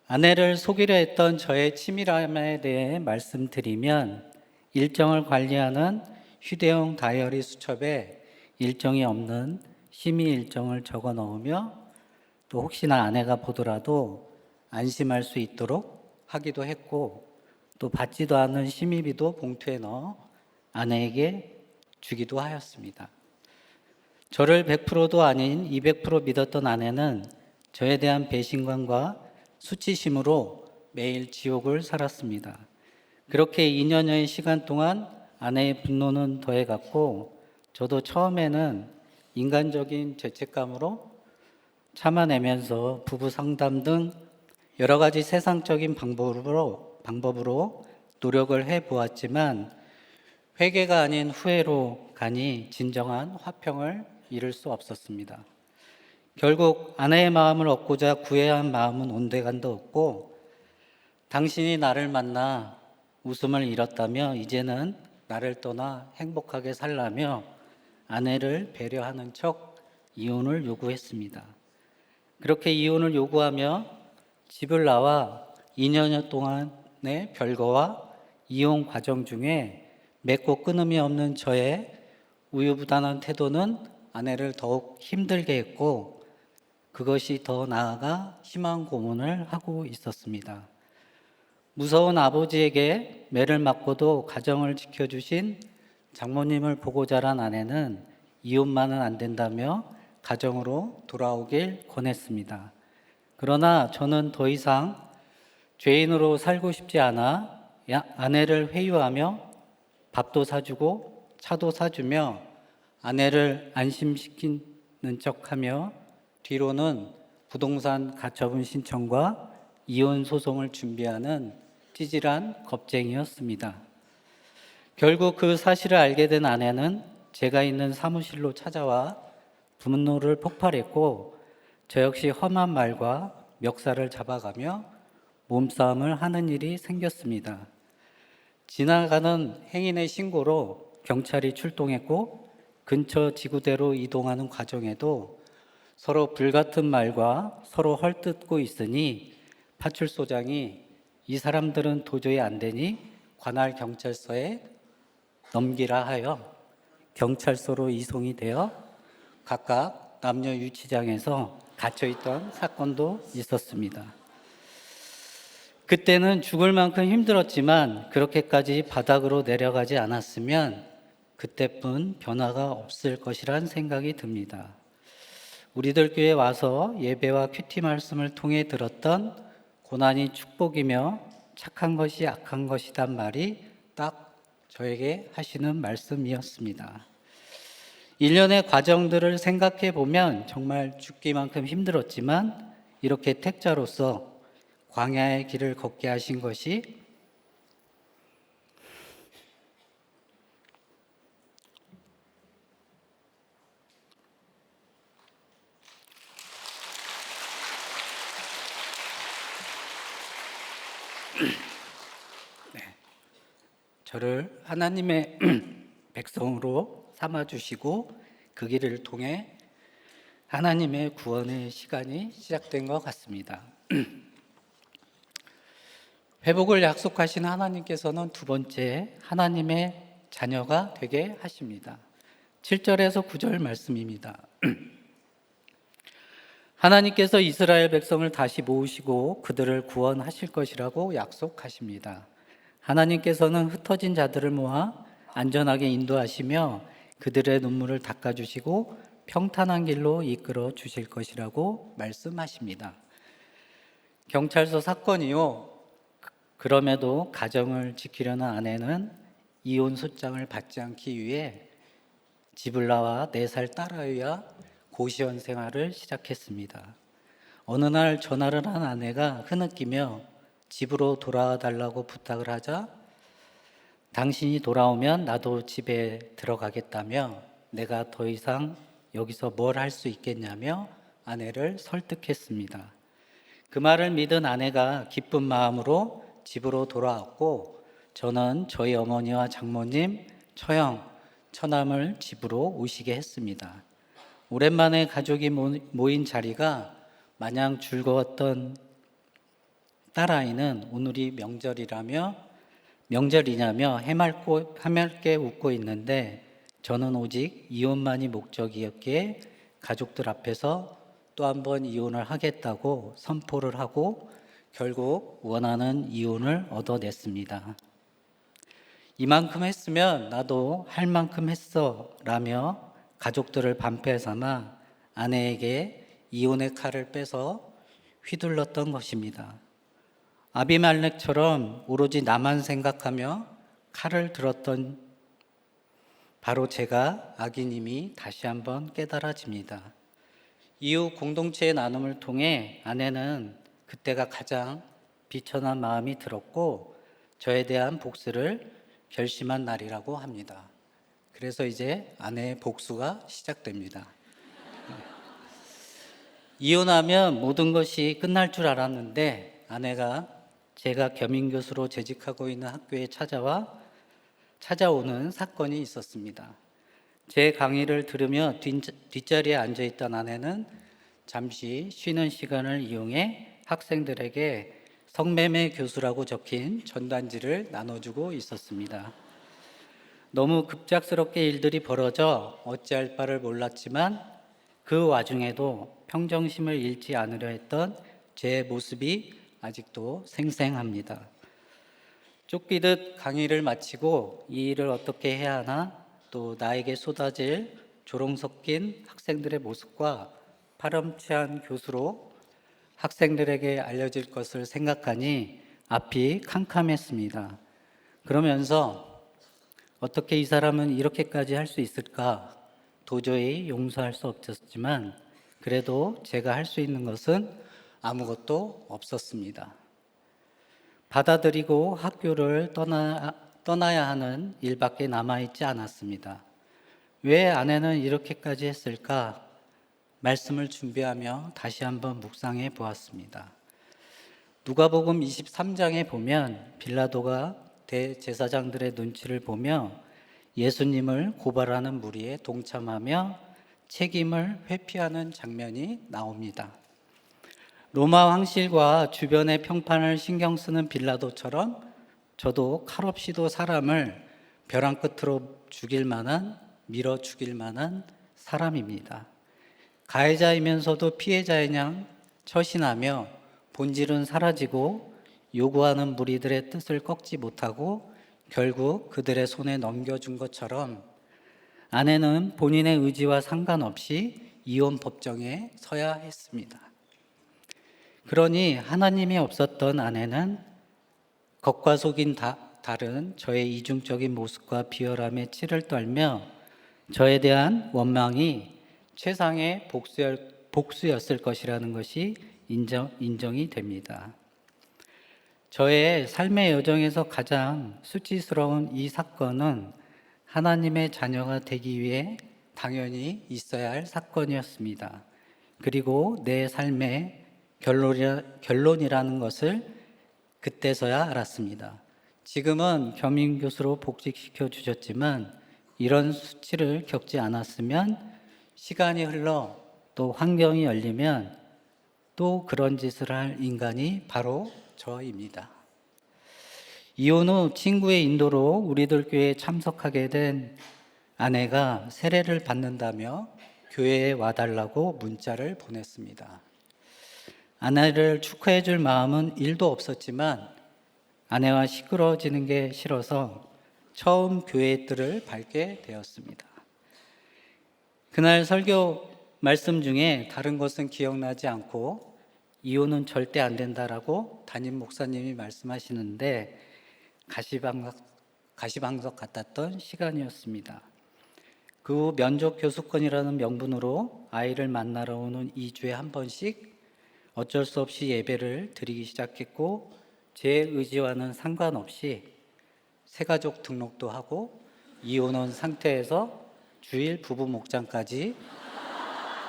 아내를 속이려 했던 저의 치밀함에 대해 말씀드리면, 일정을 관리하는 휴대용 다이어리 수첩에 일정이 없는 심의 일정을 적어 넣으며, 또 혹시나 아내가 보더라도 안심할 수 있도록 하기도 했고, 또 받지도 않은 심의비도 봉투에 넣어 아내에게 주기도 하였습니다. 저를 100%도 아닌 200% 믿었던 아내는 저에 대한 배신감과 수치심으로 매일 지옥을 살았습니다. 그렇게 2년여의 시간 동안 아내의 분노는 더해갔고, 저도 처음에는 인간적인 죄책감으로 참아내면서 부부 상담 등 여러 가지 세상적인 방법으로 노력을 해 보았지만, 회개가 아닌 후회로 가니 진정한 화평을 이룰 수 없었습니다. 결국 아내의 마음을 얻고자 구해야 한 마음은 온데간도 없고, 당신이 나를 만나 웃음을 잃었다며 이제는 나를 떠나 행복하게 살라며 아내를 배려하는 척 이혼을 요구했습니다. 그렇게 이혼을 요구하며 집을 나와 2년 동안의 별거와 이혼 과정 중에 맺고 끊음이 없는 저의 우유부단한 태도는 아내를 더욱 힘들게 했고, 그것이 더 나아가 심한 고문을 하고 있었습니다. 무서운 아버지에게 매를 맞고도 가정을 지켜주신 장모님을 보고 자란 아내는 이혼만은 안 된다며 가정으로 돌아오길 권했습니다. 그러나 저는 더 이상 죄인으로 살고 싶지 않아 아내를 회유하며 밥도 사주고 차도 사주며 아내를 안심시키는 척하며 뒤로는 부동산 가처분 신청과 이혼 소송을 준비하는 찌질한 겁쟁이였습니다. 결국 그 사실을 알게 된 아내는 제가 있는 사무실로 찾아와 분노를 폭발했고, 저 역시 험한 말과 멱살을 잡아가며 몸싸움을 하는 일이 생겼습니다. 지나가는 행인의 신고로 경찰이 출동했고, 근처 지구대로 이동하는 과정에도 서로 불같은 말과 서로 헐뜯고 있으니 파출소장이 이 사람들은 도저히 안 되니 관할 경찰서에 넘기라 하여 경찰서로 이송이 되어 각각 남녀 유치장에서 갇혀있던 사건도 있었습니다. 그때는 죽을 만큼 힘들었지만 그렇게까지 바닥으로 내려가지 않았으면 그때뿐 변화가 없을 것이란 생각이 듭니다. 우리들 교회 와서 예배와 큐티 말씀을 통해 들었던 고난이 축복이며 착한 것이 악한 것이란 말이 딱 저에게 하시는 말씀이었습니다. 1년의 과정들을 생각해 보면 정말 죽기만큼 힘들었지만 이렇게 택자로서 광야의 길을 걷게 하신 것이 저를 하나님의 백성으로 삼아주시고 그 길을 통해 하나님의 구원의 시간이 시작된 것 같습니다. 회복을 약속하신 하나님께서는 두 번째 하나님의 자녀가 되게 하십니다. 7절에서 9절 말씀입니다. 하나님께서 이스라엘 백성을 다시 모으시고 그들을 구원하실 것이라고 약속하십니다. 하나님께서는 흩어진 자들을 모아 안전하게 인도하시며 그들의 눈물을 닦아주시고 평탄한 길로 이끌어 주실 것이라고 말씀하십니다. 경찰서 사건이요. 그럼에도 가정을 지키려는 아내는 이혼 소장을 받지 않기 위해 집을 나와 4살 딸아이와 고시원 생활을 시작했습니다. 어느 날 전화를 한 아내가 흐느끼며 집으로 돌아와 달라고 부탁을 하자 당신이 돌아오면 나도 집에 들어가겠다며 내가 더 이상 여기서 뭘 할 수 있겠냐며 아내를 설득했습니다. 그 말을 믿은 아내가 기쁜 마음으로 집으로 돌아왔고 저는 저희 어머니와 장모님, 처형, 처남을 집으로 오시게 했습니다. 오랜만에 가족이 모인 자리가 마냥 즐거웠던 딸아이는 오늘이 명절이냐며 해맑게 웃고 있는데 저는 오직 이혼만이 목적이었기에 가족들 앞에서 또 한 번 이혼을 하겠다고 선포를 하고 결국 원하는 이혼을 얻어냈습니다. 이만큼 했으면 나도 할 만큼 했어 라며 가족들을 반패 삼아 아내에게 이혼의 칼을 빼서 휘둘렀던 것입니다. 아비멜렉처럼 오로지 나만 생각하며 칼을 들었던 바로 제가 악인임이 다시 한번 깨달아집니다. 이후 공동체의 나눔을 통해 아내는 그때가 가장 비천한 마음이 들었고 저에 대한 복수를 결심한 날이라고 합니다. 그래서 이제 아내의 복수가 시작됩니다. 이혼하면 모든 것이 끝날 줄 알았는데 아내가 제가 겸임교수로 재직하고 있는 학교에 찾아오는 사건이 있었습니다. 제 강의를 들으며 뒷자리에 앉아있던 아내는 잠시 쉬는 시간을 이용해 학생들에게 성매매 교수라고 적힌 전단지를 나눠주고 있었습니다. 너무 급작스럽게 일들이 벌어져 어찌할 바를 몰랐지만 그 와중에도 평정심을 잃지 않으려 했던 제 모습이 아직도 생생합니다. 쫓기듯 강의를 마치고 이 일을 어떻게 해야 하나, 또 나에게 쏟아질 조롱 섞인 학생들의 모습과 파렴치한 교수로 학생들에게 알려질 것을 생각하니 앞이 캄캄했습니다. 그러면서 어떻게 이 사람은 이렇게까지 할 수 있을까? 도저히 용서할 수 없었지만 그래도 제가 할 수 있는 것은 아무것도 없었습니다. 받아들이고 학교를 떠나야 하는 일밖에 남아있지 않았습니다. 왜 아내는 이렇게까지 했을까? 말씀을 준비하며 다시 한번 묵상해 보았습니다. 누가복음 23장에 보면 빌라도가 대제사장들의 눈치를 보며 예수님을 고발하는 무리에 동참하며 책임을 회피하는 장면이 나옵니다. 로마 황실과 주변의 평판을 신경 쓰는 빌라도처럼 저도 칼없이도 사람을 벼랑 끝으로 밀어 죽일 만한 사람입니다. 가해자이면서도 피해자의 양 처신하며 본질은 사라지고 요구하는 무리들의 뜻을 꺾지 못하고 결국 그들의 손에 넘겨준 것처럼 아내는 본인의 의지와 상관없이 이혼 법정에 서야 했습니다. 그러니 하나님이 없었던 아내는 겉과 속인 다른 저의 이중적인 모습과 비열함에 치를 떨며 저에 대한 원망이 최상의 복수였을 것이라는 것이 인정이 됩니다. 저의 삶의 여정에서 가장 수치스러운 이 사건은 하나님의 자녀가 되기 위해 당연히 있어야 할 사건이었습니다. 그리고 내 삶의 결론이라는 것을 그때서야 알았습니다. 지금은 겸임교수로 복직시켜 주셨지만 이런 수치를 겪지 않았으면 시간이 흘러 또 환경이 열리면 또 그런 짓을 할 인간이 바로 저입니다. 이혼 후 친구의 인도로 우리들 교회에 참석하게 된 아내가 세례를 받는다며 교회에 와달라고 문자를 보냈습니다. 아내를 축하해 줄 마음은 1도 없었지만 아내와 시끄러워지는 게 싫어서 처음 교회의 뜰을 밟게 되었습니다. 그날 설교 말씀 중에 다른 것은 기억나지 않고 이혼은 절대 안 된다라고 담임 목사님이 말씀하시는데 가시방석 같았던 시간이었습니다. 그 후 면접 교수권이라는 명분으로 아이를 만나러 오는 2주에 한 번씩 어쩔 수 없이 예배를 드리기 시작했고 제 의지와는 상관없이 새가족 등록도 하고 이혼한 상태에서 주일 부부 목장까지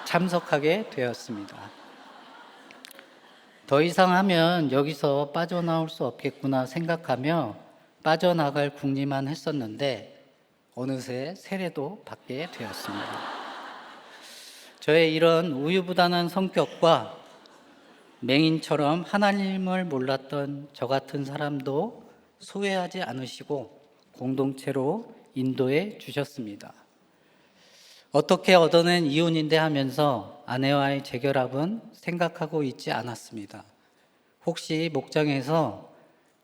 참석하게 되었습니다. 더 이상 하면 여기서 빠져나올 수 없겠구나 생각하며 빠져나갈 궁리만 했었는데 어느새 세례도 받게 되었습니다. 저의 이런 우유부단한 성격과 맹인처럼 하나님을 몰랐던 저 같은 사람도 소외하지 않으시고 공동체로 인도해 주셨습니다. 어떻게 얻어낸 이혼인데 하면서 아내와의 재결합은 생각하고 있지 않았습니다. 혹시 목장에서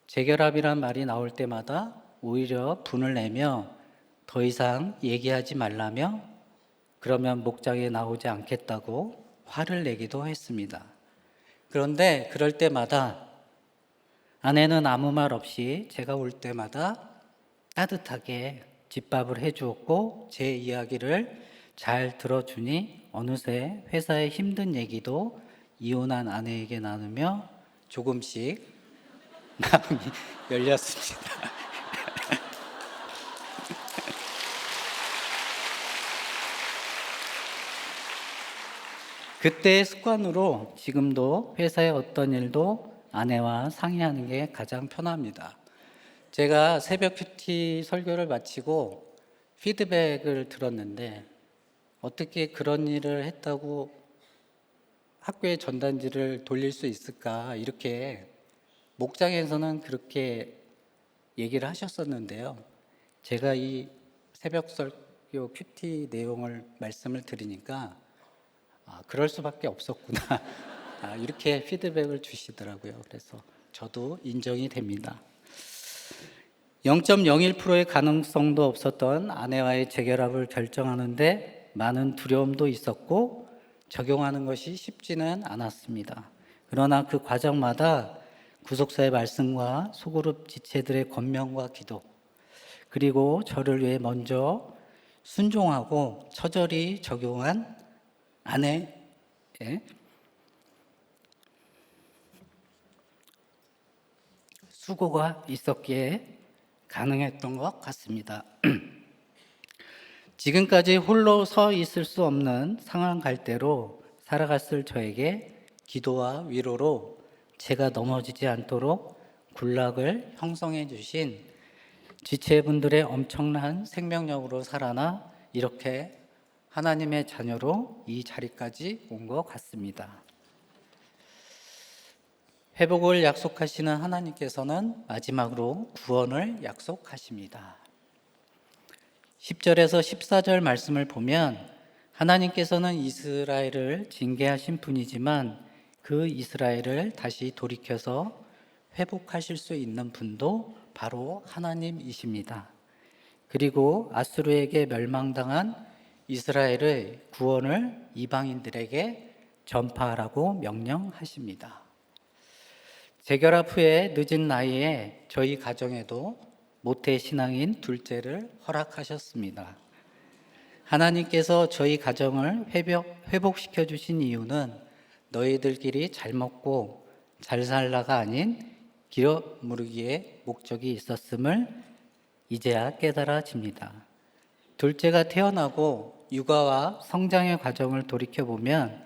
재결합이란 말이 나올 때마다 오히려 분을 내며 더 이상 얘기하지 말라며 그러면 목장에 나오지 않겠다고 화를 내기도 했습니다. 그런데 그럴 때마다 아내는 아무 말 없이 제가 올 때마다 따뜻하게 집밥을 해주었고 제 이야기를 잘 들어주니 어느새 회사의 힘든 얘기도 이혼한 아내에게 나누며 조금씩 마음이 열렸습니다. 그때의 습관으로 지금도 회사의 어떤 일도 아내와 상의하는 게 가장 편합니다. 제가 새벽 큐티 설교를 마치고 피드백을 들었는데 어떻게 그런 일을 했다고 학교에 전단지를 돌릴 수 있을까 이렇게 목장에서는 그렇게 얘기를 하셨었는데요. 제가 이 새벽 설교 큐티 내용을 말씀을 드리니까 그럴 수밖에 없었구나. 이렇게 피드백을 주시더라고요. 그래서 저도 인정이 됩니다. 0.01%의 가능성도 없었던 아내와의 재결합을 결정하는데 많은 두려움도 있었고 적용하는 것이 쉽지는 않았습니다. 그러나 그 과정마다 구속사의 말씀과 소그룹 지체들의 권면과 기도 그리고 저를 위해 먼저 순종하고 처절히 적용한 아내의 수고가 있었기에 가능했던 것 같습니다. 지금까지 홀로 서 있을 수 없는 상황 갈대로 살아갔을 저에게 기도와 위로로 제가 넘어지지 않도록 굴락을 형성해 주신 지체분들의 엄청난 생명력으로 살아나 이렇게 하나님의 자녀로 이 자리까지 온 것 같습니다. 회복을 약속하시는 하나님께서는 마지막으로 구원을 약속하십니다. 10절에서 14절 말씀을 보면 하나님께서는 이스라엘을 징계하신 분이지만 그 이스라엘을 다시 돌이켜서 회복하실 수 있는 분도 바로 하나님이십니다. 그리고 아수르에게 멸망당한 이스라엘의 구원을 이방인들에게 전파하라고 명령하십니다. 재결합 후에 늦은 나이에 저희 가정에도 모태 신앙인 둘째를 허락하셨습니다. 하나님께서 저희 가정을 회복시켜 주신 이유는 너희들끼리 잘 먹고 잘 살라가 아닌 기어 무르기에 목적이 있었음을 이제야 깨달아집니다. 둘째가 태어나고 육아와 성장의 과정을 돌이켜보면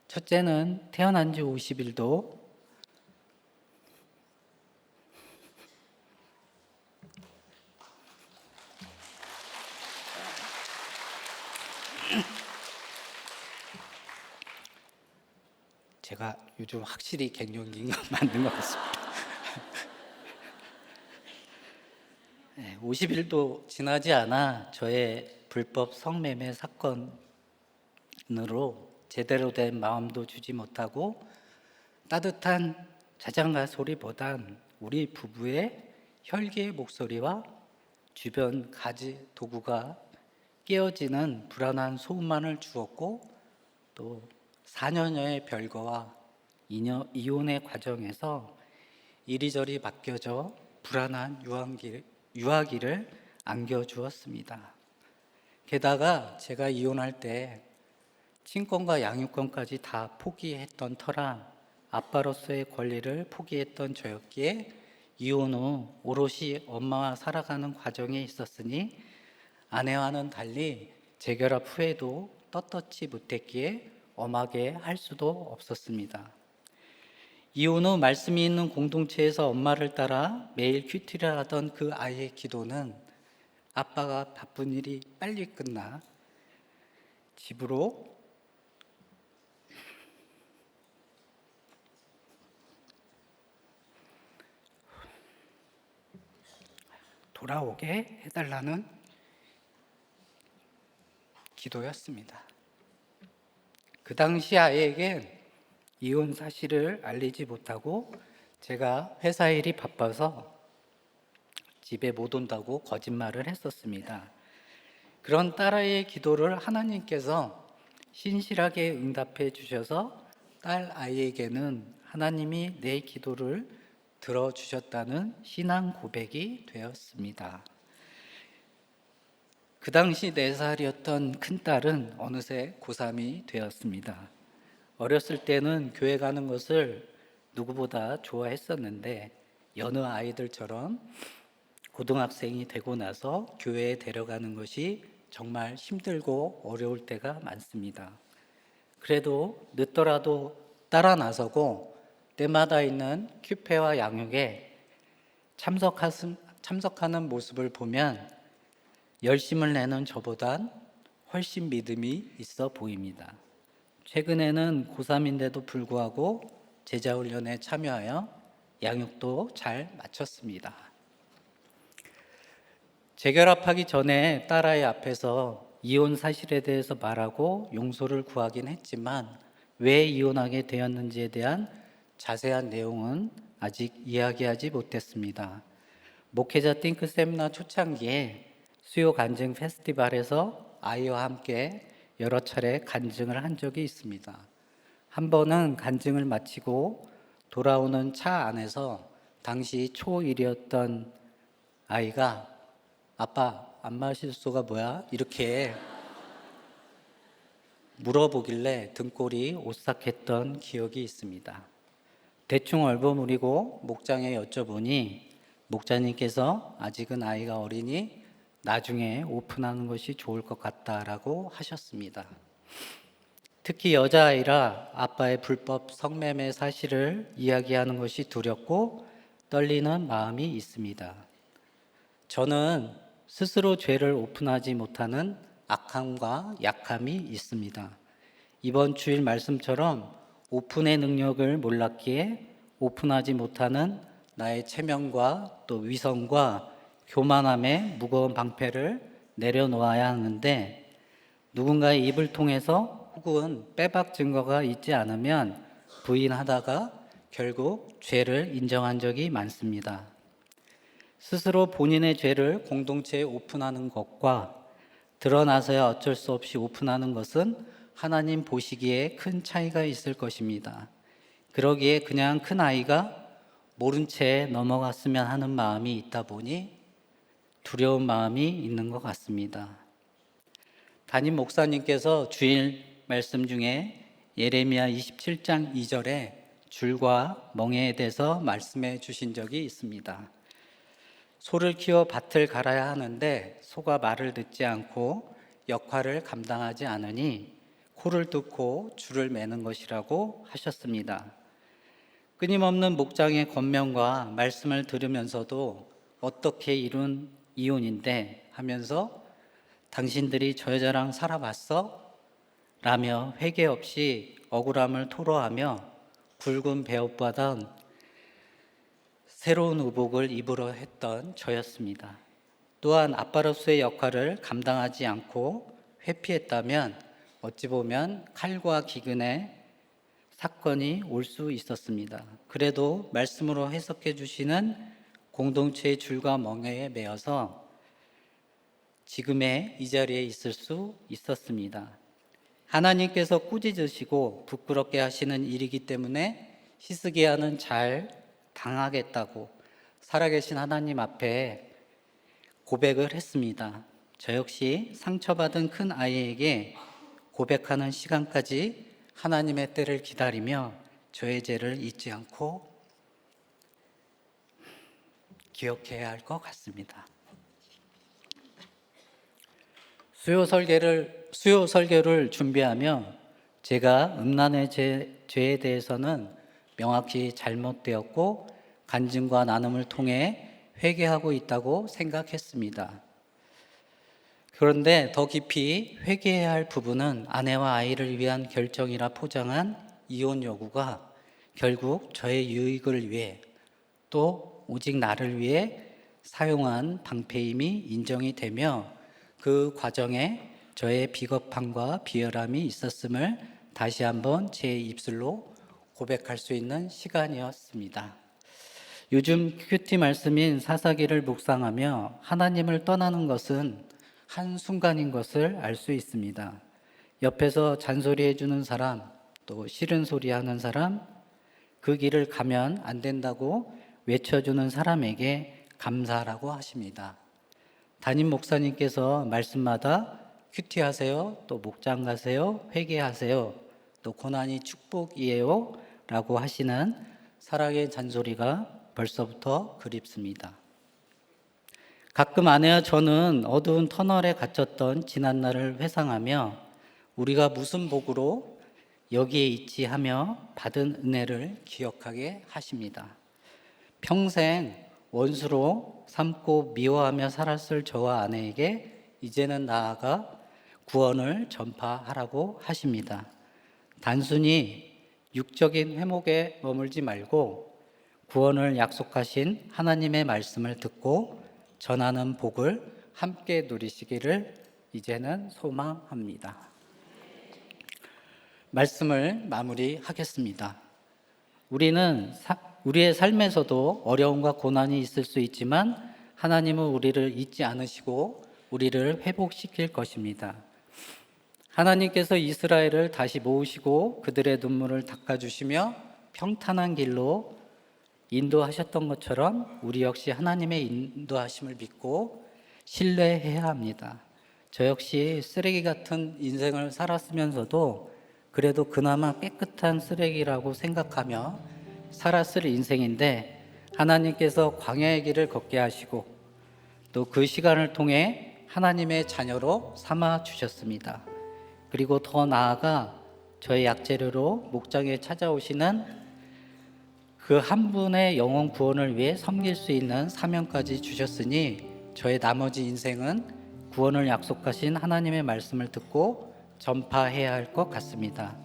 첫째는 태어난 지 50일도 제가 요즘 확실히 갱년기가 맞는 것 같습니다. 50일도 지나지 않아 저의 불법 성매매 사건으로 제대로 된 마음도 주지 못하고 따뜻한 자장가 소리보단 우리 부부의 혈기의 목소리와 주변 가지 도구가 깨어지는 불안한 소음만을 주었고 또 4년여의 별거와 이혼의 과정에서 이리저리 맡겨져 불안한 유아기를 안겨주었습니다. 게다가 제가 이혼할 때 친권과 양육권까지 다 포기했던 터라 아빠로서의 권리를 포기했던 저였기에 이혼 후 오롯이 엄마와 살아가는 과정에 있었으니 아내와는 달리 재결합 후에도 떳떳지 못했기에 엄하게 할 수도 없었습니다. 이혼 후 말씀이 있는 공동체에서 엄마를 따라 매일 큐티를 하던 그 아이의 기도는 아빠가 바쁜 일이 빨리 끝나 집으로 돌아오게 해달라는 기도였습니다. 그 당시 아이에겐 이혼 사실을 알리지 못하고 제가 회사 일이 바빠서 집에 못 온다고 거짓말을 했었습니다. 그런 딸아이의 기도를 하나님께서 신실하게 응답해 주셔서 딸 아이에게는 하나님이 내 기도를 들어주셨다는 신앙 고백이 되었습니다. 그 당시 4살이었던 큰딸은 어느새 고3이 되었습니다. 어렸을 때는 교회 가는 것을 누구보다 좋아했었는데 여느 아이들처럼 고등학생이 되고 나서 교회에 데려가는 것이 정말 힘들고 어려울 때가 많습니다. 그래도 늦더라도 따라 나서고 때마다 있는 큐페와 양육에 참석하는 모습을 보면 열심을 내는 저보단 훨씬 믿음이 있어 보입니다. 최근에는 고3인데도 불구하고 제자훈련에 참여하여 양육도 잘 마쳤습니다. 재결합하기 전에 딸아이 앞에서 이혼 사실에 대해서 말하고 용서를 구하긴 했지만 왜 이혼하게 되었는지에 대한 자세한 내용은 아직 이야기하지 못했습니다. 목회자 띵크 세미나 초창기에 수요 간증 페스티벌에서 아이와 함께 여러 차례 간증을 한 적이 있습니다. 한 번은 간증을 마치고 돌아오는 차 안에서 당시 초1이었던 아이가 아빠, 안마실소가 뭐야? 이렇게 물어보길래 등골이 오싹했던 기억이 있습니다. 대충 얼버무리고 목장에 여쭤보니 목자님께서 아직은 아이가 어리니 나중에 오픈하는 것이 좋을 것 같다라고 하셨습니다. 특히 여자아이라 아빠의 불법 성매매 사실을 이야기하는 것이 두렵고 떨리는 마음이 있습니다. 저는 스스로 죄를 오픈하지 못하는 악함과 약함이 있습니다. 이번 주일 말씀처럼 오픈의 능력을 몰랐기에 오픈하지 못하는 나의 체면과 또 위선과 교만함의 무거운 방패를 내려놓아야 하는데 누군가의 입을 통해서 혹은 빼박 증거가 있지 않으면 부인하다가 결국 죄를 인정한 적이 많습니다. 스스로 본인의 죄를 공동체에 오픈하는 것과 드러나서야 어쩔 수 없이 오픈하는 것은 하나님 보시기에 큰 차이가 있을 것입니다. 그러기에 그냥 큰 아이가 모른 채 넘어갔으면 하는 마음이 있다 보니 두려운 마음이 있는 것 같습니다. 담임 목사님께서 주일 말씀 중에 예레미야 27장 2절에 줄과 멍에에 대해서 말씀해 주신 적이 있습니다. 소를 키워 밭을 갈아야 하는데 소가 말을 듣지 않고 역할을 감당하지 않으니 코를 뚫고 줄을 매는 것이라고 하셨습니다. 끊임없는 목장의 권면과 말씀을 들으면서도 어떻게 이룬 이혼인데 하면서 당신들이 저 여자랑 살아봤어? 라며 회개 없이 억울함을 토로하며 굵은 배옷바닥 새로운 의복을 입으려 했던 저였습니다. 또한 아빠로서의 역할을 감당하지 않고 회피했다면 어찌 보면 칼과 기근의 사건이 올 수 있었습니다. 그래도 말씀으로 해석해 주시는 공동체의 줄과 멍에에 매여서 지금의 이 자리에 있을 수 있었습니다. 하나님께서 꾸짖으시고 부끄럽게 하시는 일이기 때문에 히스기야는 잘 당하겠다고 살아계신 하나님 앞에 고백을 했습니다. 저 역시 상처받은 큰 아이에게 고백하는 시간까지 하나님의 때를 기다리며 저의 죄를 잊지 않고 기억해야 할 것 같습니다. 수요 설교를 준비하며 제가 음란의 죄에 대해서는 명확히 잘못되었고 간증과 나눔을 통해 회개하고 있다고 생각했습니다. 그런데 더 깊이 회개해야 할 부분은 아내와 아이를 위한 결정이라 포장한 이혼 요구가 결국 저의 유익을 위해 또 오직 나를 위해 사용한 방패임이 인정이 되며 그 과정에 저의 비겁함과 비열함이 있었음을 다시 한번 제 입술로 고백할 수 있는 시간이었습니다. 요즘 큐티 말씀인 사사기를 묵상하며 하나님을 떠나는 것은 한순간인 것을 알 수 있습니다. 옆에서 잔소리해 주는 사람, 또 싫은 소리 하는 사람, 그 길을 가면 안 된다고 외쳐주는 사람에게 감사하라고 하십니다. 담임 목사님께서 말씀마다 큐티하세요, 또 목장 가세요, 회개하세요, 또 고난이 축복이에요 라고 하시는 사랑의 잔소리가 벌써부터 그립습니다. 가끔 아내와 저는 어두운 터널에 갇혔던 지난날을 회상하며 우리가 무슨 복으로 여기에 있지 하며 받은 은혜를 기억하게 하십니다. 평생 원수로 삼고 미워하며 살았을 저와 아내에게 이제는 나아가 구원을 전파하라고 하십니다. 단순히 육적인 회목에 머물지 말고 구원을 약속하신 하나님의 말씀을 듣고 전하는 복을 함께 누리시기를 이제는 소망합니다. 말씀을 마무리하겠습니다. 우리는 우리의 삶에서도 어려움과 고난이 있을 수 있지만 하나님은 우리를 잊지 않으시고 우리를 회복시킬 것입니다. 하나님께서 이스라엘을 다시 모으시고 그들의 눈물을 닦아주시며 평탄한 길로 인도하셨던 것처럼 우리 역시 하나님의 인도하심을 믿고 신뢰해야 합니다. 저 역시 쓰레기 같은 인생을 살았으면서도 그래도 그나마 깨끗한 쓰레기라고 생각하며 살았을 인생인데 하나님께서 광야의 길을 걷게 하시고 또 그 시간을 통해 하나님의 자녀로 삼아 주셨습니다. 그리고 더 나아가 저의 약재료로 목장에 찾아오시는 그 한 분의 영혼 구원을 위해 섬길 수 있는 사명까지 주셨으니 저의 나머지 인생은 구원을 약속하신 하나님의 말씀을 듣고 전파해야 할 것 같습니다.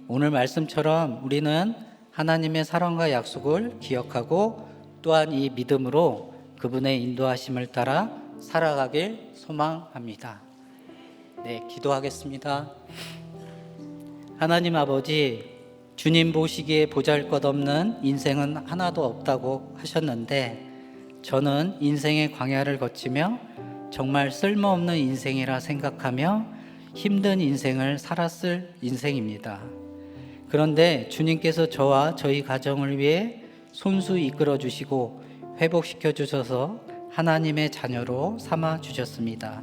오늘 말씀처럼 우리는 하나님의 사랑과 약속을 기억하고 또한 이 믿음으로 그분의 인도하심을 따라 살아가길 소망합니다. 네, 기도하겠습니다. 하나님 아버지, 주님 보시기에 보잘것없는 인생은 하나도 없다고 하셨는데 저는 인생의 광야를 거치며 정말 쓸모없는 인생이라 생각하며 힘든 인생을 살았을 인생입니다. 그런데 주님께서 저와 저희 가정을 위해 손수 이끌어 주시고 회복시켜 주셔서 하나님의 자녀로 삼아 주셨습니다.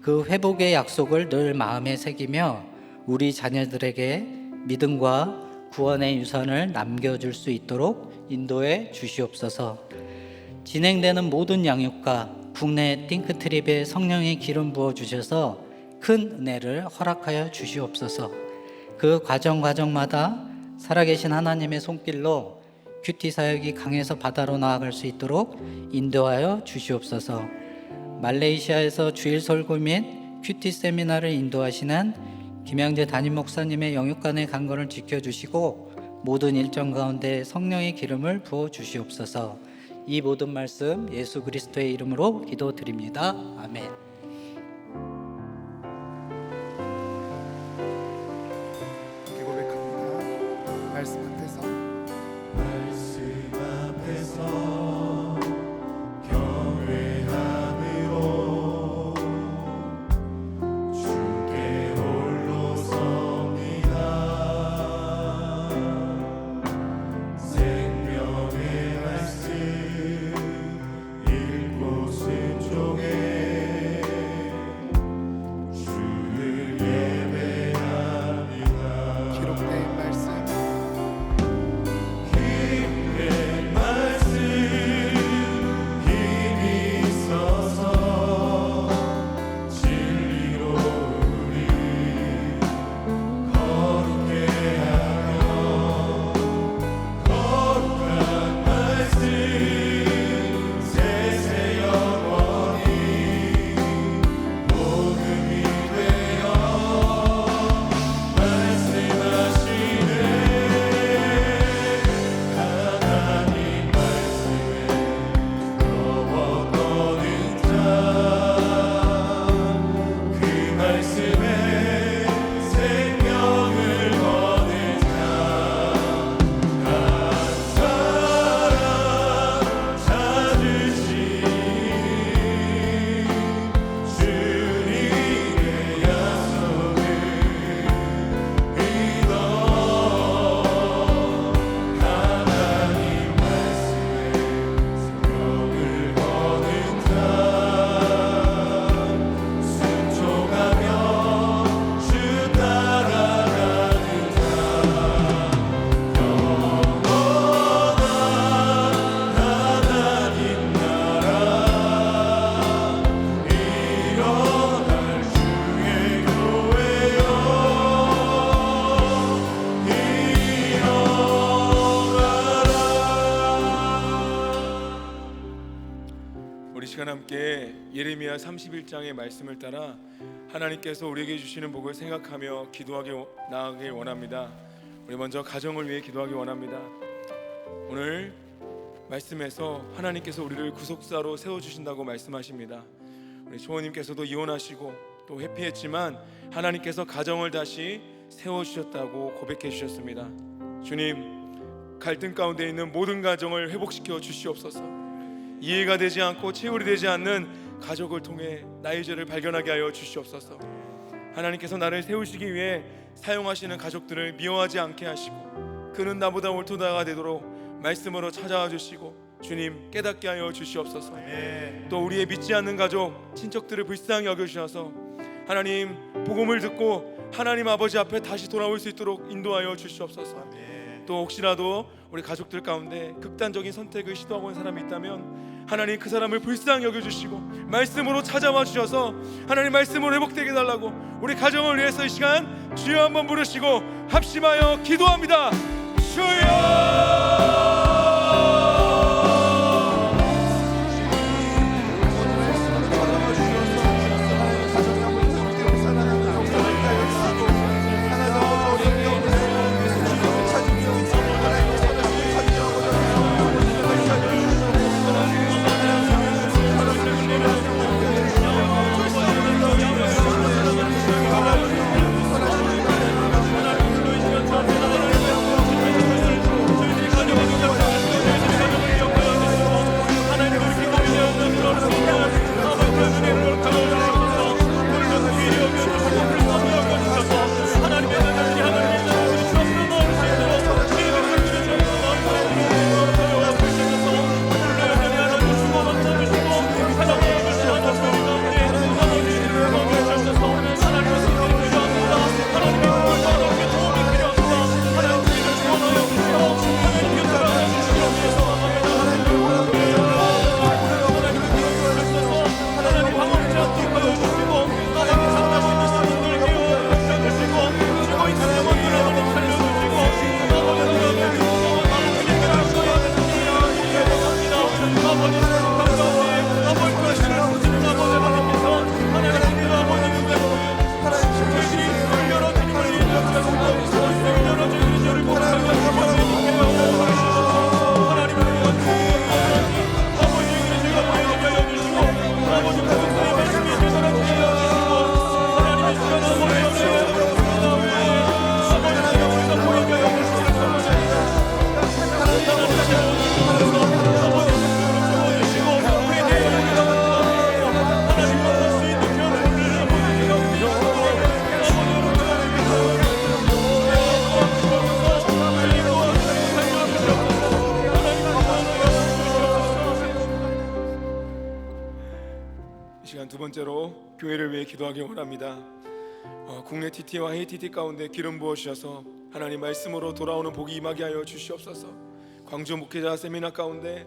그 회복의 약속을 늘 마음에 새기며 우리 자녀들에게 믿음과 구원의 유산을 남겨줄 수 있도록 인도해 주시옵소서. 진행되는 모든 양육과 국내 띵크트립에 성령의 기름 부어 주셔서 큰 은혜를 허락하여 주시옵소서. 그 과정마다 살아계신 하나님의 손길로 큐티 사역이 강에서 바다로 나아갈 수 있도록 인도하여 주시옵소서. 말레이시아에서 주일 설교 및 큐티 세미나를 인도하시는 김양재 담임 목사님의 영육간의 간건을 지켜주시고 모든 일정 가운데 성령의 기름을 부어 주시옵소서. 이 모든 말씀 예수 그리스도의 이름으로 기도드립니다. 아멘. 고백합니다. 말씀 앞에서 경외함으로 주께 홀로 섭니다. 생명의 말씀 읽고 순종해 주를 예배합니다. 기록된 말씀 예레미야 31장의 말씀을 따라 하나님께서 우리에게 주시는 복을 생각하며 나아가길 원합니다. 우리 먼저 가정을 위해 기도하기 원합니다. 오늘 말씀에서 하나님께서 우리를 구속사로 세워주신다고 말씀하십니다. 우리 조원님께서도 이혼하시고 또 회피했지만 하나님께서 가정을 다시 세워주셨다고 고백해 주셨습니다. 주님, 갈등 가운데 있는 모든 가정을 회복시켜 주시옵소서. 이해가 되지 않고 체울이 되지 않는 가족을 통해 나의 죄를 발견하게 하여 주시옵소서. 하나님께서 나를 세우시기 위해 사용하시는 가족들을 미워하지 않게 하시고 그는 나보다 옳도다가 되도록 말씀으로 찾아와 주시고 주님 깨닫게 하여 주시옵소서. 또 우리의 믿지 않는 가족 친척들을 불쌍히 여겨주셔서 하나님 복음을 듣고 하나님 아버지 앞에 다시 돌아올 수 있도록 인도하여 주시옵소서. 또 혹시라도 우리 가족들 가운데 극단적인 선택을 시도하고 있는 사람이 있다면 하나님 그 사람을 불쌍히 여겨주시고 말씀으로 찾아와 주셔서 하나님 말씀으로 회복되게 해달라고 우리 가정을 위해서 이 시간 주여 한번 부르시고 합심하여 기도합니다. 주여! 두 번째로 교회를 위해 기도하기 원합니다. 국내 TT와 해외 TT 가운데 기름 부어 주셔서 하나님 말씀으로 돌아오는 복이 임하게 하여 주시옵소서. 광주 목회자 세미나 가운데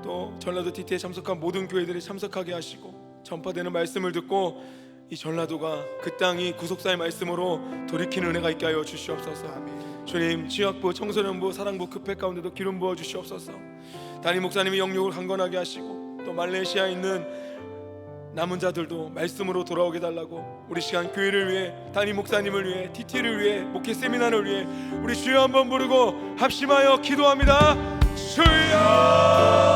또 전라도 TT에 참석한 모든 교회들이 참석하게 하시고 전파되는 말씀을 듣고 이 전라도가 그 땅이 구속사의 말씀으로 돌이키는 은혜가 있게 하여 주시옵소서. 주님, 취약부, 청소년부, 사랑부, 급회 가운데도 기름 부어 주시옵소서. 담임 목사님이 영육을 강건하게 하시고 또 말레이시아에 있는 남은 자들도 말씀으로 돌아오게 달라고 우리 시간 교회를 위해 담임 목사님을 위해 TT를 위해 목회 세미나를 위해 우리 주여 한번 부르고 합심하여 기도합니다. 주여!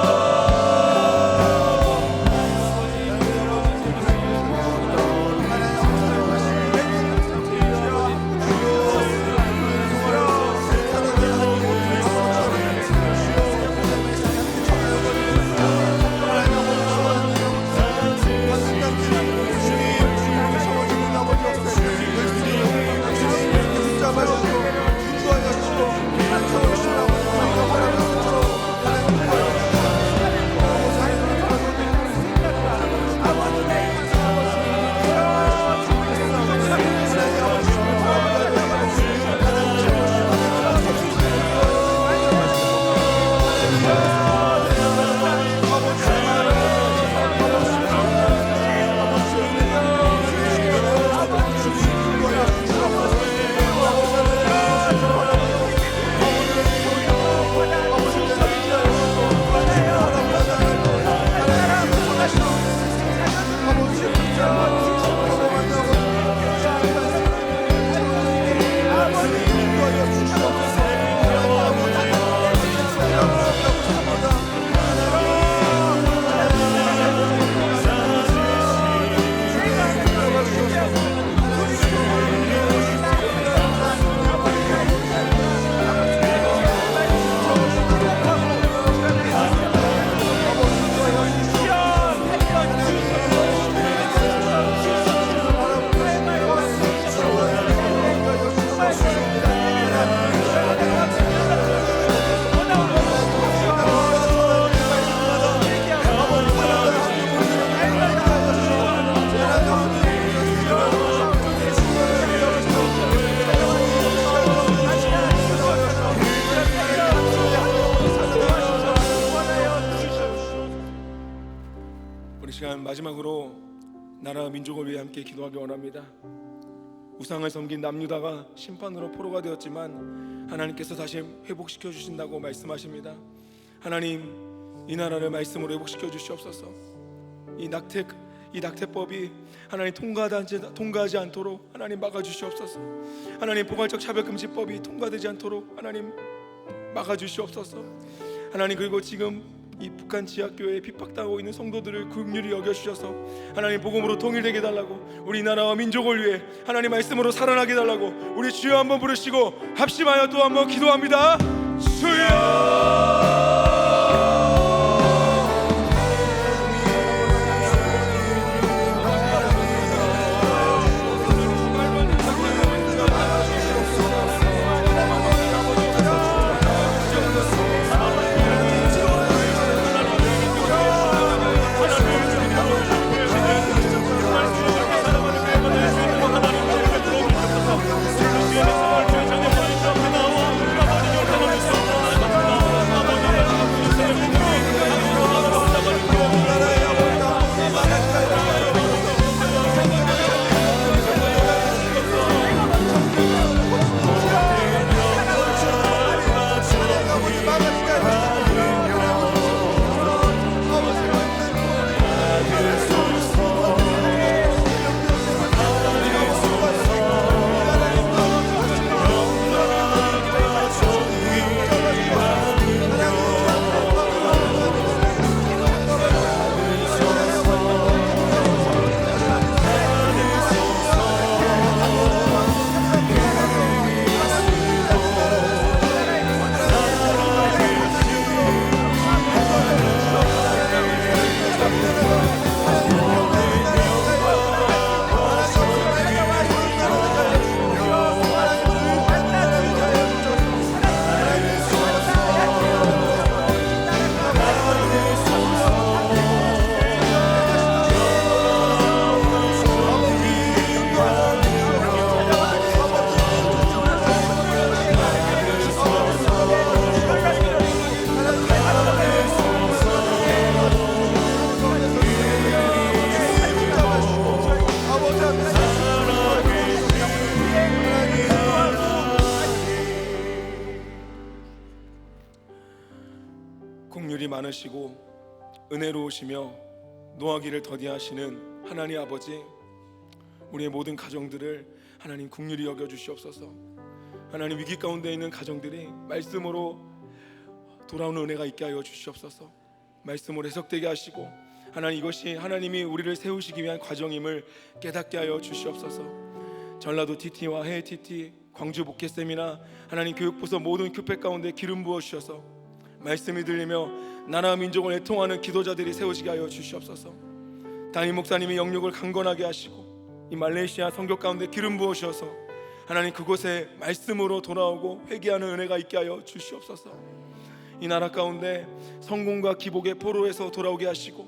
마지막으로 나라 민족을 위해 함께 기도하기 원합니다. 우상을 섬긴 남유다가 심판으로 포로가 되었지만 하나님께서 다시 회복시켜 주신다고 말씀하십니다. 하나님, 이 나라를 말씀으로 회복시켜 주시옵소서. 이 낙태법이 하나님 통과하지 않도록 하나님 막아주시옵소서. 하나님, 포괄적 차별금지법이 통과되지 않도록 하나님 막아주시옵소서. 하나님, 그리고 지금 이 북한 지하교회에 핍박당하고 있는 성도들을 긍휼히 여겨주셔서 하나님 복음으로 통일되게 해달라고, 우리 나라와 민족을 위해 하나님 말씀으로 살아나게 해달라고 우리 주여 한번 부르시고 합심하여 또 한번 기도합니다. 주여! 긍휼이 많으시고 은혜로우시며 노하기를 더디하시는 하나님 아버지, 우리의 모든 가정들을 하나님 긍휼히 여겨주시옵소서. 하나님, 위기 가운데 있는 가정들이 말씀으로 돌아오는 은혜가 있게 하여 주시옵소서. 말씀으로 해석되게 하시고 하나님, 이것이 하나님이 우리를 세우시기 위한 과정임을 깨닫게 하여 주시옵소서. 전라도 TT와 해외 TT, 광주 목회세미나 하나님 교육부서 모든 교회 가운데 기름 부어 주셔서 말씀이 들리며 나라 민족을 애통하는 기도자들이 세우시게 하여 주시옵소서. 담임 목사님이 영역을 강건하게 하시고 이 말레이시아 선교 가운데 기름 부어 주셔서 하나님 그곳에 말씀으로 돌아오고 회개하는 은혜가 있게 하여 주시옵소서. 이 나라 가운데 성공과 기복의 포로에서 돌아오게 하시고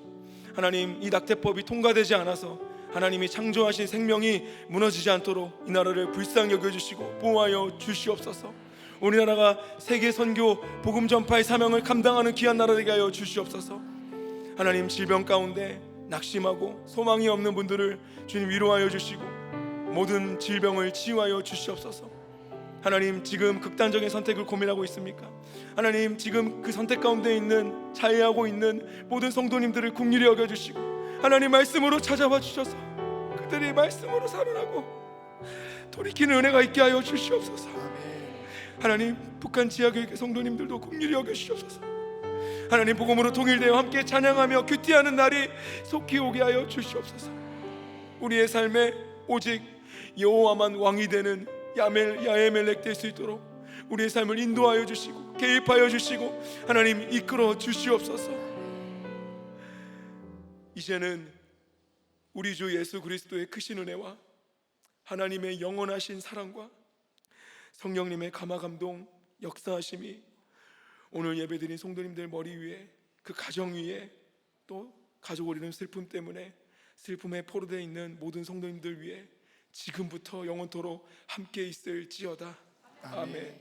하나님, 이 낙태법이 통과되지 않아서 하나님이 창조하신 생명이 무너지지 않도록 이 나라를 불쌍히 여겨주시고 보호하여 주시옵소서. 우리나라가 세계 선교 복음 전파의 사명을 감당하는 귀한 나라 되게 하여 주시옵소서. 하나님, 질병 가운데 낙심하고 소망이 없는 분들을 주님 위로하여 주시고 모든 질병을 치유하여 주시옵소서. 하나님, 지금 극단적인 선택을 고민하고 있습니까? 하나님, 지금 그 선택 가운데 있는 자해하고 있는 모든 성도님들을 긍휼히 여겨주시고 하나님 말씀으로 찾아와 주셔서 그들이 말씀으로 살아나고 돌이키는 은혜가 있게 하여 주시옵소서. 하나님, 북한 지하교회 성도님들도 긍휼히 여겨주시옵소서. 하나님, 복음으로 통일되어 함께 찬양하며 큐티하는 날이 속히 오게 하여 주시옵소서. 우리의 삶에 오직 여호와만 왕이 되는 야에멜렉 될 수 있도록 우리의 삶을 인도하여 주시고 개입하여 주시고 하나님 이끌어 주시옵소서. 이제는 우리 주 예수 그리스도의 크신 은혜와 하나님의 영원하신 사랑과 성령님의 감화 감동 역사하심이 오늘 예배드린 성도님들 머리 위에, 그 가정 위에, 또 가족을 잃은 슬픔 때문에 슬픔에 포로되어 있는 모든 성도님들 위해 지금부터 영원토록 함께 있을지어다. 아멘.